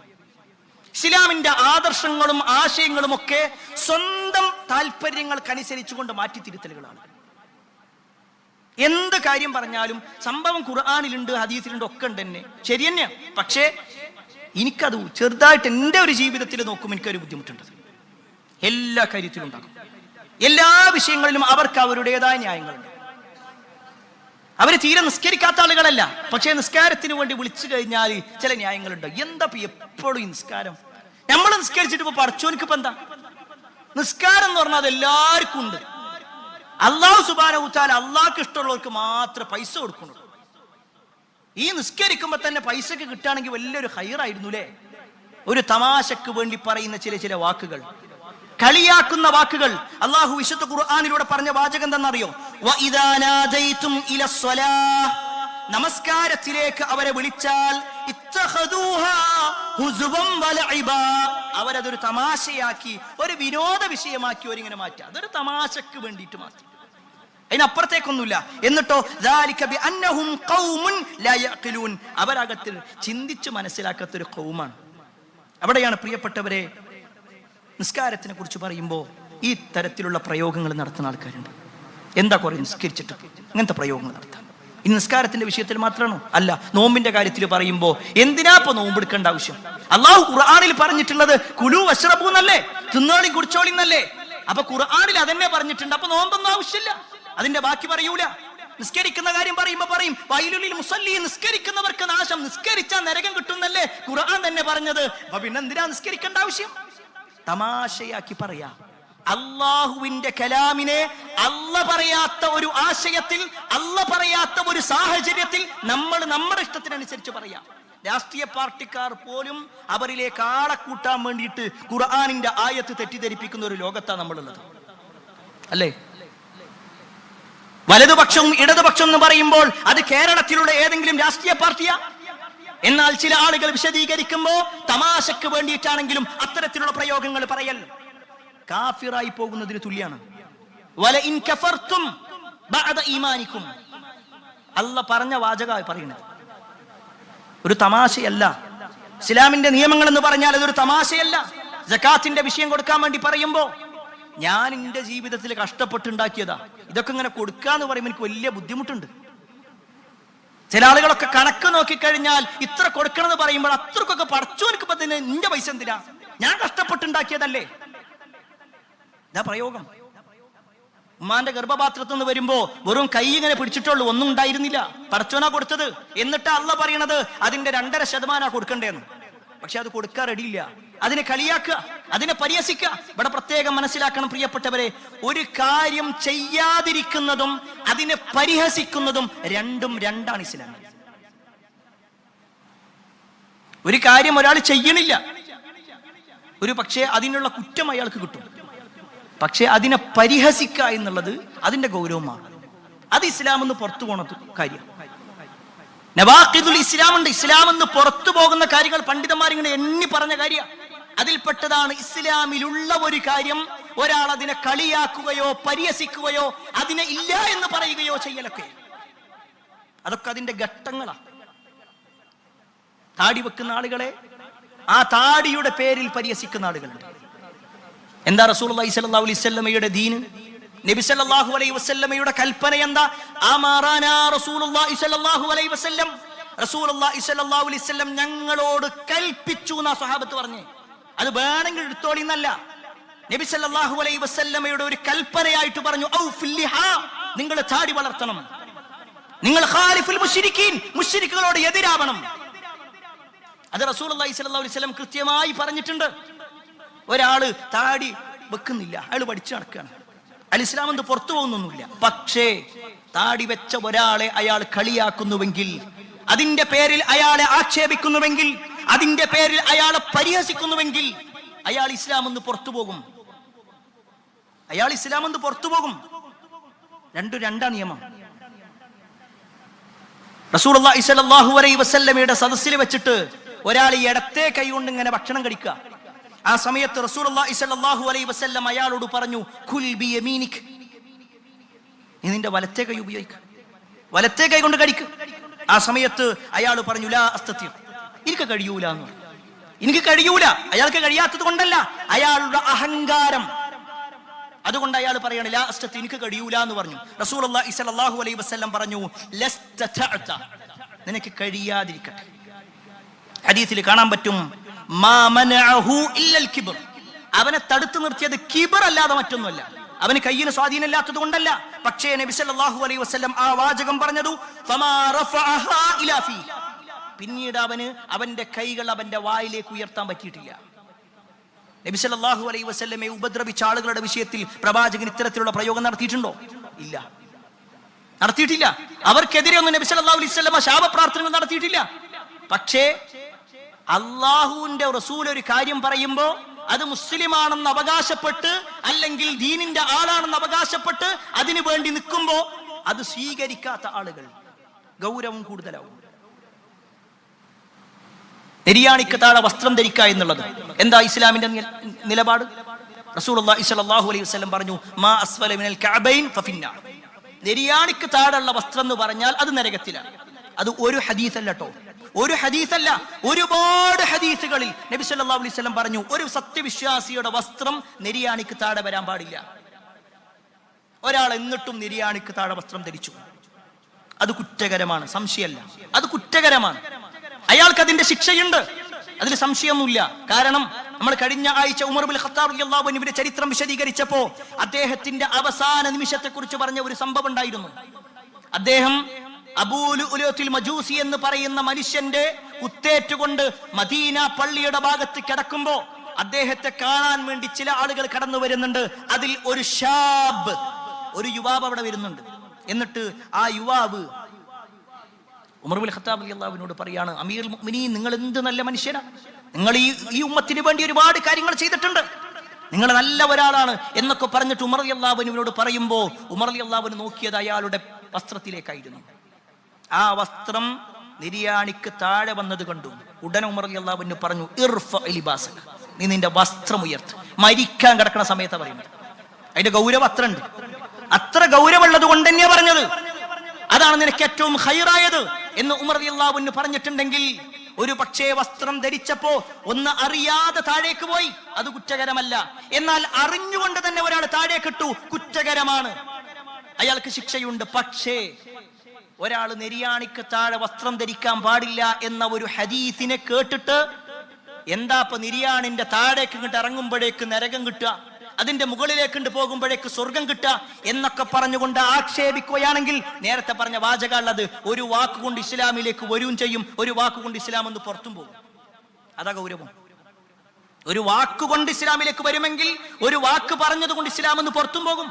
ഇസ്ലാമിന്റെ ആദർശങ്ങളും ആശയങ്ങളും ഒക്കെ സ്വന്തം താല്പര്യങ്ങൾക്കനുസരിച്ചുകൊണ്ട് മാറ്റിത്തിരുത്തലുകളാണ്. എന്ത് കാര്യം പറഞ്ഞാലും സംഭവം ഖുർആനിലുണ്ട്, ഹദീസിലുണ്ട്, ഒക്കെ ഉണ്ട് തന്നെ, ശരി തന്നെയാണ്. പക്ഷേ എനിക്കത് ചെറുതായിട്ട് എൻ്റെ ഒരു ജീവിതത്തിൽ നോക്കുമ്പോൾ എനിക്കൊരു ബുദ്ധിമുട്ടുണ്ട്. എല്ലാ കാര്യത്തിലും ഉണ്ടാകും, എല്ലാ വിഷയങ്ങളിലും അവർക്ക് അവരുടേതായ ന്യായങ്ങളുണ്ട്. അവര് തീരെ നിസ്കരിക്കാത്ത ആളുകളല്ല, പക്ഷേ നിസ്കാരത്തിന് വേണ്ടി വിളിച്ചു കഴിഞ്ഞാൽ ചില ന്യായങ്ങളുണ്ട്. എന്താ എപ്പോഴും ഈ നിസ്കാരം? നമ്മൾ നിസ്കരിച്ചിട്ട് ഇപ്പൊ പടച്ചോനിക്ക് ഇപ്പൊ എന്താ? നിസ്കാരം എന്ന് പറഞ്ഞാൽ അത് എല്ലാവർക്കും ഉണ്ട്. അല്ലാഹു സുബ്ഹാനഹു വ തആല അള്ളാഹ്ക്ക് ഇഷ്ടമുള്ളവർക്ക് മാത്രമേ പൈസ കൊടുക്കുള്ളൂ. ഈ നിസ്കരിക്കുമ്പോ തന്നെ പൈസക്ക് കിട്ടുകയാണെങ്കിൽ വലിയൊരു ഹൈറായിരുന്നു അല്ലേ? ഒരു തമാശക്ക് വേണ്ടി പറയുന്ന ചില വാക്കുകൾ, കളിയാക്കുന്ന വാക്കുകൾ. അല്ലാഹു വിശുദ്ധ ഖുർആനിലൂടെ പറഞ്ഞ വാചകം എന്താണെന്നറിയോ? വഇദാ നാദൈതും ഇലസ്സലാഹ്, നമസ്കാരത്തിലേക്ക് അവരെ വിളിച്ചാൽ ഇത്തഖദൂഹാ ഹുസുവൻ വലഇബാ, അവരതൊരു തമാശയാക്കി, ഒരു വിനോദ വിഷയമാക്കി അവരിങ്ങനെ മാറ്റുക. അതൊരു തമാശക്ക് വേണ്ടിയിട്ട് മാത്രം, അതിനപ്പുറത്തേക്കൊന്നുമില്ല. എന്നിട്ടോ ദാലിക ബിഅന്നഹും ഖൗമുൻ ലാ യഅഖിലൂൻ, അവരകത്തിൽ ചിന്തിച്ച് മനസ്സിലാക്കാത്തൊരു ഖൗമാണ്. അവിടെയാണ് പ്രിയപ്പെട്ടവരെ നിസ്കാരത്തിനെ കുറിച്ച് പറയുമ്പോൾ ഈ തരത്തിലുള്ള പ്രയോഗങ്ങൾ നടത്തുന്ന ആൾക്കാരുണ്ട്. എന്താ കുറെ നിസ്കരിച്ചിട്ട് ഇങ്ങനത്തെ പ്രയോഗങ്ങൾ നടത്താം? ഈ നിസ്കാരത്തിന്റെ വിഷയത്തിൽ മാത്രമാണോ? അല്ല, നോമ്പിന്റെ കാര്യത്തിൽ പറയുമ്പോൾ എന്തിനാ ഇപ്പൊ നോമ്പെടുക്കേണ്ട ആവശ്യം? അള്ളാഹു ഖുർആനിൽ പറഞ്ഞിട്ടുള്ളത് കുലു വശ്റബൂ എന്നല്ലേ, തിന്നോളി കുടിച്ചോളി എന്നല്ലേ. അപ്പൊ ഖുർആനിൽ അതന്നെ പറഞ്ഞിട്ടുണ്ട്. അപ്പൊ നോമ്പൊന്നും ആവശ്യമില്ല, അതിന്റെ ബാക്കി പറയൂല. നിസ്കരിക്കുന്ന കാര്യം പറയുമ്പോ പറയും വൈലുലിൽ മുസല്ലി, നിസ്കരിക്കുന്നവർക്ക് നാശം, നിസ്കരിച്ചാൽ നരകം കിട്ടുന്നല്ലേ ഖുർആൻ തന്നെ പറഞ്ഞത്. അപ്പൊ പിന്നെന്തിനാ നിസ്കരിക്കേണ്ട ആവശ്യം? തമാശയാക്കി പറയാ. അള്ളാഹുവിന്റെ കലാമിനെ അല്ല പറയാത്ത ഒരു ആശയത്തിൽ, അല്ല പറയാത്ത ഒരു സാഹചര്യത്തിൽ നമ്മൾ നമ്മുടെ ഇഷ്ടത്തിനനുസരിച്ച് പറയാം. രാഷ്ട്രീയ പാർട്ടിക്കാർ പോലും അവരിലേക്ക് ആളെ കൂട്ടാൻ വേണ്ടിയിട്ട് ഖുർആനിന്റെ ആയത്ത് തെറ്റിദ്ധരിപ്പിക്കുന്ന ഒരു ലോകത്താണ് നമ്മളുള്ളത്, അല്ലേ? വലതുപക്ഷവും ഇടതുപക്ഷം എന്ന് പറയുമ്പോൾ അത് കേരളത്തിലുള്ള ഏതെങ്കിലും രാഷ്ട്രീയ പാർട്ടിയാ? എന്നാൽ ചില ആളുകൾ വിശദീകരിക്കുമ്പോ തമാശക്ക് വേണ്ടിയിട്ടാണെങ്കിലും അത്തരത്തിലുള്ള പ്രയോഗങ്ങൾ പറയൽ കാഫിറായി പോകുന്നതിന് തുല്യാണ്. വലഇൻ കഫർതും ബഅദ ഈമാനിക്കും, അല്ലാഹ് പറഞ്ഞ വാചകമായി പറയുന്നത്, ഒരു തമാശയല്ല. ഇസ്ലാമിന്റെ നിയമങ്ങൾ എന്ന് പറഞ്ഞാൽ അതൊരു തമാശയല്ല. സകാത്തിന്റെ വിഷയം കൊടുക്കാൻ വേണ്ടി പറയുമ്പോ ഞാൻ എന്റെ ജീവിതത്തിൽ കഷ്ടപ്പെട്ടുണ്ടാക്കിയതാ, ഇതൊക്കെ ഇങ്ങനെ കൊടുക്കാന്ന് പറയുമ്പോൾ എനിക്ക് വലിയ ബുദ്ധിമുട്ടുണ്ട്. ചില ആളുകളൊക്കെ കണക്ക് നോക്കിക്കഴിഞ്ഞാൽ ഇത്ര കൊടുക്കണമെന്ന് പറയുമ്പോൾ അത്രക്കൊക്കെ പടച്ചോനിക്ക് ഇപ്പൊ തന്നെ നിന്റെ പൈസ എന്തിനാ, ഞാൻ കഷ്ടപ്പെട്ടുണ്ടാക്കിയതല്ലേ. ഇതാ പ്രയോഗം. ഉമ്മാന്റെ ഗർഭപാത്രത്തിൽ നിന്ന് വരുമ്പോ വെറും കൈ ഇങ്ങനെ പിടിച്ചിട്ടുള്ളൂ, ഒന്നും ഉണ്ടായിരുന്നില്ല, പടച്ചോനാ കൊടുത്തത്. എന്നിട്ട് അള്ളാഹ് പറയണത് അതിന്റെ 2.5% കൊടുക്കണ്ടേന്ന്. പക്ഷെ അത് കൊടുക്കാൻ റെഡിയില്ല. അതിനെ കളിയാക്കുക, അതിനെ പരിഹസിക്കുക. ഇവിടെ പ്രത്യേകം മനസ്സിലാക്കണം പ്രിയപ്പെട്ടവരെ, ഒരു കാര്യം ചെയ്യാതിരിക്കുന്നതും അതിനെ പരിഹസിക്കുന്നതും രണ്ടും രണ്ടാണ് ഇസ്ലാം. ഒരു കാര്യം ഒരാൾ ചെയ്യണില്ല, ഒരു പക്ഷേ അതിനുള്ള കുറ്റം അയാൾക്ക് കിട്ടും. പക്ഷെ അതിനെ പരിഹസിക്കുക എന്നുള്ളത് അതിന്റെ ഗൗരവമാണ്. അത് ഇസ്ലാം എന്ന് പുറത്തു പോണ കാര്യം. നവാഖിദുൽ ഇസ്ലാം ഉണ്ട്. ഇസ്ലാം എന്ന് പുറത്തു പോകുന്ന കാര്യങ്ങൾ പണ്ഡിതന്മാരിങ്ങനെ എണ്ണി പറഞ്ഞ കാര്യം. അതിൽപ്പെട്ടതാണ് ഇസ്ലാമിലുള്ള ഒരു കാര്യം ഒരാൾ അതിനെ കളിയാക്കുകയോ പരിഹസിക്കുകയോ അതിനെ ഇല്ല എന്ന് പറയുകയോ ചെയ്യലൊക്കെ. അതൊക്കെ അതിന്റെ ഘട്ടങ്ങളാണ്. താടി വെക്കുന്ന ആളുകളെ ആ താടിയുടെ പേരിൽ പരിഹസിക്കുന്ന ആളുകളുണ്ട്. എന്താ റസൂലുള്ളാഹി സ്വല്ലല്ലാഹു അലൈഹി വസല്ലമയുടെ ദീൻ? നബി സല്ലല്ലാഹു അലൈഹി വസല്ലമയുടെ കൽപ്പന എന്താ? അമറനാ റസൂലുള്ളാഹി സ്വല്ലല്ലാഹു അലൈഹി വസല്ലം, റസൂലുള്ളാഹി സ്വല്ലല്ലാഹു അലൈഹി വസല്ലം ഞങ്ങളോട് കൽപ്പിച്ചു എന്നാ സ്വഹാബത്ത് പറഞ്ഞേ. അത് വേണമെങ്കിൽ എടുത്തോളി എന്നല്ല, നബി സല്ലല്ലാഹു അലൈഹി വസല്ലമയുടെ ഒരു കൽപ്പനയായിട്ട് പറഞ്ഞു, ഔഫിൽ ലിഹാ, നിങ്ങൾ താടി വളർത്തണം, നിങ്ങൾ ഖാലിഫുൽ മുശ്രിക്കീൻ, മുശ്രിക്കുകളോട് എതിരാവണം. അത് റസൂലുള്ളാഹി സ്വല്ലല്ലാഹു അലൈഹി വസല്ലം കൃത്യമായി പറഞ്ഞിട്ടുണ്ട്. ഒരാള് താടി വെക്കുന്നില്ല, അയാൾ പഠിച്ചു നടക്കുകയാണ്, അൽ ഇസ്ലാം എന്ന് പുറത്തു പോകുന്നൊന്നുമില്ല. പക്ഷേ താടി വെച്ച ഒരാളെ അയാൾ കളിയാക്കുന്നുവെങ്കിൽ, അതിന്റെ പേരിൽ അയാളെ ആക്ഷേപിക്കുന്നുവെങ്കിൽ, അതിന്റെ പേരിൽ അയാളെ പരിഹസിക്കുന്നുവെങ്കിൽ അയാൾ ഇസ്ലാം എന്ന് പുറത്തു പോകും. അയാൾ ഇസ്ലാം എന്ന് പുറത്തു പോകും. രണ്ടാ നിയമം. റസൂലുള്ളാഹി സ്വല്ലല്ലാഹു അലൈഹി വസല്ലമയുടെ സദസ്സിൽ വെച്ചിട്ട് ഒരാൾ ഇടത്തെ കൈ കൊണ്ട് ഇങ്ങനെ ഭക്ഷണം കഴിക്കുക. ആ സമയത്ത് റസൂലുള്ളാഹി സ്വല്ലല്ലാഹു അലൈഹി വസല്ലം അയാളോട് പറഞ്ഞു, കുൽ ബിയമീനിക്, നീ നിന്റെ വലത്തെ കൈ ഉപയോഗിക്കുക, വലത്തെ കൈ കൊണ്ട് കഴിക്കുക. ആ സമയത്ത് അയാൾ പറഞ്ഞു, ലാ അസ്തതി, എനിക്ക് കഴിയൂല എന്ന്. എനിക്ക് കഴിയൂല, അയാൾക്ക് കഴിയാത്തത് കൊണ്ടല്ല, അയാളുടെ അഹങ്കാരം. അതുകൊണ്ട് അയാൾ പറയാണ്, ലാ അസ്തതി, എനിക്ക് കഴിയൂല എന്ന് പറഞ്ഞു. റസൂലുള്ളാഹി സ്വല്ലല്ലാഹു അലൈഹി വസല്ലം പറഞ്ഞു, ലസ്തതഅത, നിനക്ക് കഴിയാതിരിക്കട്ടെ. ഹദീസിൽ കാണാൻ പറ്റും, മാ മനഅഹു ഇല്ലൽ കിബ്ർ, അവനെ തടുത്തു നിർത്തിയത് കിബ്ർ അല്ലാതെ മറ്റൊന്നുമല്ല. അവന് കയ്യിന് സ്വാധീനമില്ലാത്തത് കൊണ്ടല്ല. പക്ഷേ നബി സല്ലല്ലാഹു അലൈഹി വസല്ലം ആ വാചകം പറഞ്ഞതു, ഫമാ റഫഅഹാ ഇലാ ഫീ, പിന്നീട് അവന്റെ കൈകൾ അവന്റെ വായിലേക്ക് ഉയർത്താൻ പറ്റിയിട്ടില്ല. നബി സല്ലല്ലാഹു അലൈഹി വസല്ലമയെ ഉപദ്രവിച്ച ആളുകളുടെ വിഷയത്തിൽ പ്രവാചകൻ ഇത്തരത്തിലുള്ള പ്രയോഗം നടത്തിയിട്ടുണ്ടോ? ഇല്ല, നടത്തിയിട്ടില്ല. അവർക്കെതിരെ ഒന്നും നബി സല്ലല്ലാഹു അലൈഹി വസല്ലമ ശാപപ്രാർത്ഥനകൾ നടത്തിയിട്ടില്ല. പക്ഷേ അള്ളാഹുവിന്റെ റസൂൽ ഒരു കാര്യം പറയുമ്പോ അത് മുസ്ലിമാണെന്ന് അവകാശപ്പെട്ട്, അല്ലെങ്കിൽ ദീനിന്റെ ആളാണെന്ന് അവകാശപ്പെട്ട് അതിനു വേണ്ടി നിൽക്കുമ്പോ അത് സ്വീകരിക്കാത്ത ആളുകൾ ഗൗരവം കൂടുതലാവും. നെരിയാണിക്ക് താഴെ വസ്ത്രം ധരിക്കുക എന്നുള്ളത് എന്താ ഇസ്ലാമിന്റെ നിലപാട്? റസൂലുള്ളാഹി സ്വല്ലല്ലാഹു അലൈഹി വസല്ലം പറഞ്ഞു, മാ അസ്ഫല മിനൽ കഅബൈൻ ഫഫിന്നാർ, നെരിയാണിക്ക് താഴെയുള്ള വസ്ത്രം എന്ന് പറഞ്ഞാൽ അത് നരകത്തിലാണ്. അത് ഒരു ഹദീസല്ല കേട്ടോ, ഒരു ഹദീസല്ല, ഒരുപാട് ഹദീസുകളിൽ നബി സല്ലല്ലാഹു അലൈഹി വസല്ലം പറഞ്ഞു, ഒരു സത്യവിശ്വാസിയുടെ വസ്ത്രം നെരിയാണിക്ക് താഴെ വരാൻ പാടില്ല. ഒരാൾ എന്നിട്ടും നെരിയാണിക്ക് താഴെ വസ്ത്രം ധരിച്ചു, അത് കുറ്റകരമാണ്, സംശയമല്ല, അത് കുറ്റകരമാണ്. അയാൾക്ക് അതിന്റെ ശിക്ഷയുണ്ട്, അതിൽ സംശയമൊന്നുമില്ല. കാരണം നമ്മൾ കഴിഞ്ഞ ആഴ്ച ഉമർ ഇബ്നുൽ ഖത്താബ് റളിയല്ലാഹു അൻഹുവിന്റെ ചരിത്രം വിശദീകരിച്ചപ്പോ അദ്ദേഹത്തിന്റെ അവസാന നിമിഷത്തെ കുറിച്ച് പറഞ്ഞ ഒരു സംഭവം ഉണ്ടായിരുന്നു. അദ്ദേഹം അബൂ ലുഅ്ലുഅത്തുൽ മജൂസി എന്ന് പറയുന്ന മനുഷ്യന്റെ കുത്തേറ്റുകൊണ്ട് മദീന പള്ളിയുടെ ഭാഗത്ത് കിടക്കുമ്പോ അദ്ദേഹത്തെ കാണാൻ വേണ്ടി ചില ആളുകൾ കടന്നു വരുന്നുണ്ട്. അതിൽ ഒരു ഷാബ്, ഒരു യുവാവ് അവിടെ വരുന്നുണ്ട്. എന്നിട്ട് ആ യുവാവ് ഉമർ ഇബ്നുൽ ഖത്താബ് റളിയല്ലാഹു അൻഹുവിനോട് പറയാണ്, അമീറുൽ മുഅ്മിനീൻ, നിങ്ങൾ എന്ത് നല്ല മനുഷ്യനാ, നിങ്ങൾ ഈ ഉമ്മത്തിന് വേണ്ടി ഒരുപാട് കാര്യങ്ങൾ ചെയ്തിട്ടുണ്ട്, നിങ്ങൾ നല്ല ഒരാളാണ് എന്നൊക്കെ പറഞ്ഞിട്ട് ഉമർ റളിയല്ലാഹു അൻഹുവിനോട് പറയുമ്പോ ഉമർ റളിയല്ലാഹു അൻഹു നോക്കിയത് അയാളുടെ വസ്ത്രത്തിലേക്കായിരുന്നു. ആ വസ്ത്രം നിര്യാണിക്ക് താഴെ വന്നത് കണ്ടു. ഉടനെ ഉമർ റളിയല്ലാഹു അൻഹു പറഞ്ഞു, ഇർഫ ലിബാസക, നീ നിന്റെ വസ്ത്രം ഉയർത്ത്. മരിക്കാൻ കിടക്കുന്ന സമയത്താ പറയുന്നത്. അതിന്റെ ഗൗരവം അത്ര ഉണ്ട്, അത്ര ഗൗരവമുള്ളത് കൊണ്ട് തന്നെയാ പറഞ്ഞത്. അതാണ് നിനക്ക് ഏറ്റവും ഖൈറായത് എന്ന് ഉമർ റളിയല്ലാഹു അൻഹു പറഞ്ഞിട്ടുണ്ടെങ്കിൽ, ഒരു പക്ഷേ വസ്ത്രം ധരിച്ചപ്പോ ഒന്ന് അറിയാതെ താഴേക്ക് പോയി, അത് കുറ്റകരമല്ല. എന്നാൽ അറിഞ്ഞുകൊണ്ട് തന്നെ ഒരാൾ താഴേക്കിട്ടു, കുറ്റകരമാണ്, അയാൾക്ക് ശിക്ഷയുണ്ട്. പക്ഷേ ഒരാൾ നെരിയാണിക്ക് താഴെ വസ്ത്രം ധരിക്കാൻ പാടില്ല എന്ന ഒരു ഹദീസിനെ കേട്ടിട്ട് എന്താ ഇപ്പൊ നിര്യാണിന്റെ താഴേക്ക് ഇങ്ങോട്ട് ഇറങ്ങുമ്പോഴേക്ക് നരകം കിട്ടുക, അതിന്റെ മുകളിലേക്ക് പോകുമ്പോഴേക്ക് സ്വർഗം കിട്ടുക എന്നൊക്കെ പറഞ്ഞുകൊണ്ട് ആക്ഷേപിക്കുകയാണെങ്കിൽ, നേരത്തെ പറഞ്ഞ വാചകമുള്ളത്, ഒരു വാക്കുകൊണ്ട് ഇസ്ലാമിലേക്ക് വരും ചെയ്യും, ഒരു വാക്കുകൊണ്ട് ഇസ്ലാം എന്ന് പുറത്തും പോകും. അതാ ഗൗരവം. ഒരു വാക്കുകൊണ്ട് ഇസ്ലാമിലേക്ക് വരുമെങ്കിൽ ഒരു വാക്ക് പറഞ്ഞത് കൊണ്ട് ഇസ്ലാം എന്ന് പുറത്തും പോകും.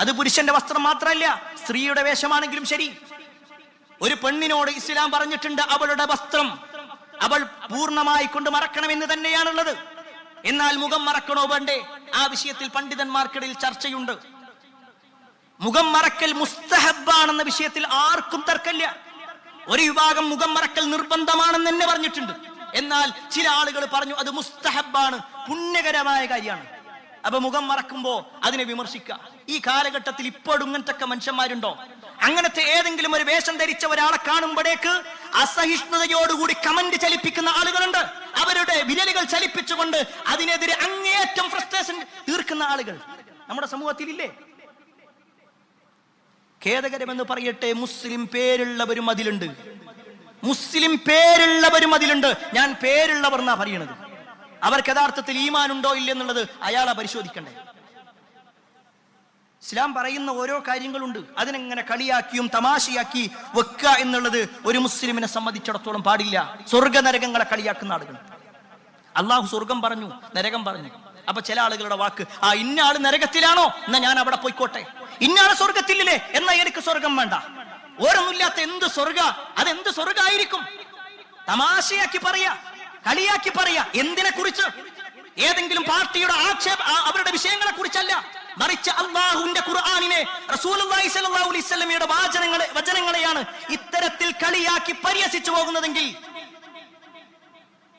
അത് പുരുഷന്റെ വസ്ത്രം മാത്രമല്ല, സ്ത്രീയുടെ വേഷമാണെങ്കിലും ശരി. ഒരു പെണ്ണിനോട് ഇസ്ലാം പറഞ്ഞിട്ടുണ്ട് അവളുടെ വസ്ത്രം അവൾ പൂർണ്ണമായി കൊണ്ട് മറക്കണമെന്ന് തന്നെയാണുള്ളത്. എന്നാൽ മുഖം മറക്കണോ വേണ്ടേ? ആ വിഷയത്തിൽ പണ്ഡിതന്മാർക്കിടയിൽ ചർച്ചയുണ്ട്. മുഖം മറക്കൽ മുസ്തഹബാണെന്ന വിഷയത്തിൽ ആർക്കും തർക്കമില്ല. ഒരു വിഭാഗം മുഖം മറക്കൽ നിർബന്ധമാണെന്ന് തന്നെ പറഞ്ഞിട്ടുണ്ട്. എന്നാൽ ചില ആളുകൾ പറഞ്ഞു അത് മുസ്തഹബാണ്, പുണ്യകരമായ കാര്യമാണ്. അപ്പൊ മുഖം മറക്കുമ്പോ അതിനെ വിമർശിക്കുക. ഈ കാലഘട്ടത്തിൽ ഇപ്പോഴും ഇങ്ങനത്തെ മനുഷ്യന്മാരുണ്ടോ? അങ്ങനത്തെ ഏതെങ്കിലും ഒരു വേഷം ധരിച്ച ഒരാളെ കാണുമ്പോഴേക്ക് അസഹിഷ്ണുതയോടുകൂടി കമന്റ് ചലിപ്പിക്കുന്ന ആളുകളുണ്ട്. അവരുടെ വിരലുകൾ ചലിപ്പിച്ചുകൊണ്ട് അതിനെതിരെ അങ്ങേയറ്റം ഫ്രസ്ട്രേഷൻ തീർക്കുന്ന ആളുകൾ നമ്മുടെ സമൂഹത്തിലില്ലേ? ഖേദകരമെന്ന് പറയട്ടെ, മുസ്ലിം പേരുള്ളവരും അതിലുണ്ട്. മുസ്ലിം പേരുള്ളവരും അതിലുണ്ട്. ഞാൻ പേരുള്ളവർ എന്നാ പറയണത്. അവർക്ക് യഥാർത്ഥത്തിൽ ഈമാൻ ഉണ്ടോ ഇല്ലെന്നുള്ളത് അയാളെ പരിശോധിക്കണ്ടേ? ഇസ്ലാം പറയുന്ന ഓരോ കാര്യങ്ങളുണ്ട്. അതിനെങ്ങനെ കളിയാക്കിയും തമാശയാക്കി വെക്കുക എന്നുള്ളത് ഒരു മുസ്ലിമിനെ സംബന്ധിച്ചിടത്തോളം പാടില്ല. സ്വർഗ നരകങ്ങളെ കളിയാക്കുന്ന ആളുകൾ. അള്ളാഹു സ്വർഗം പറഞ്ഞു, നരകം പറഞ്ഞു. അപ്പൊ ചില ആളുകളുടെ വാക്ക്, ഇന്ന ആള് നരകത്തിലാണോ, എന്നാ ഞാൻ അവിടെ പോയിക്കോട്ടെ. ഇന്നാള് സ്വർഗത്തില്ലേ, എന്നാ എനിക്ക് സ്വർഗം വേണ്ട. ഓരോന്നില്ലാത്ത എന്ത് സ്വർഗ, അതെന്ത് സ്വർഗായിരിക്കും? തമാശയാക്കി പറയാ, കളിയാക്കി പറയാ. എന്തിനെ കുറിച്ച്? ഏതെങ്കിലും പാർട്ടിയുടെ അവരുടെ വിഷയങ്ങളെ കുറിച്ചല്ല, മറിച്ച് അല്ലാഹുവിന്റെ ഖുർആനിനെ, റസൂലുള്ളാഹി സ്വല്ലല്ലാഹു അലൈഹി വസല്ലമയുടെ വചനങ്ങളെയാണ് ഇത്തരത്തിൽ കളിയാക്കി പരിഹസിച്ചു പോകുന്നതെങ്കിൽ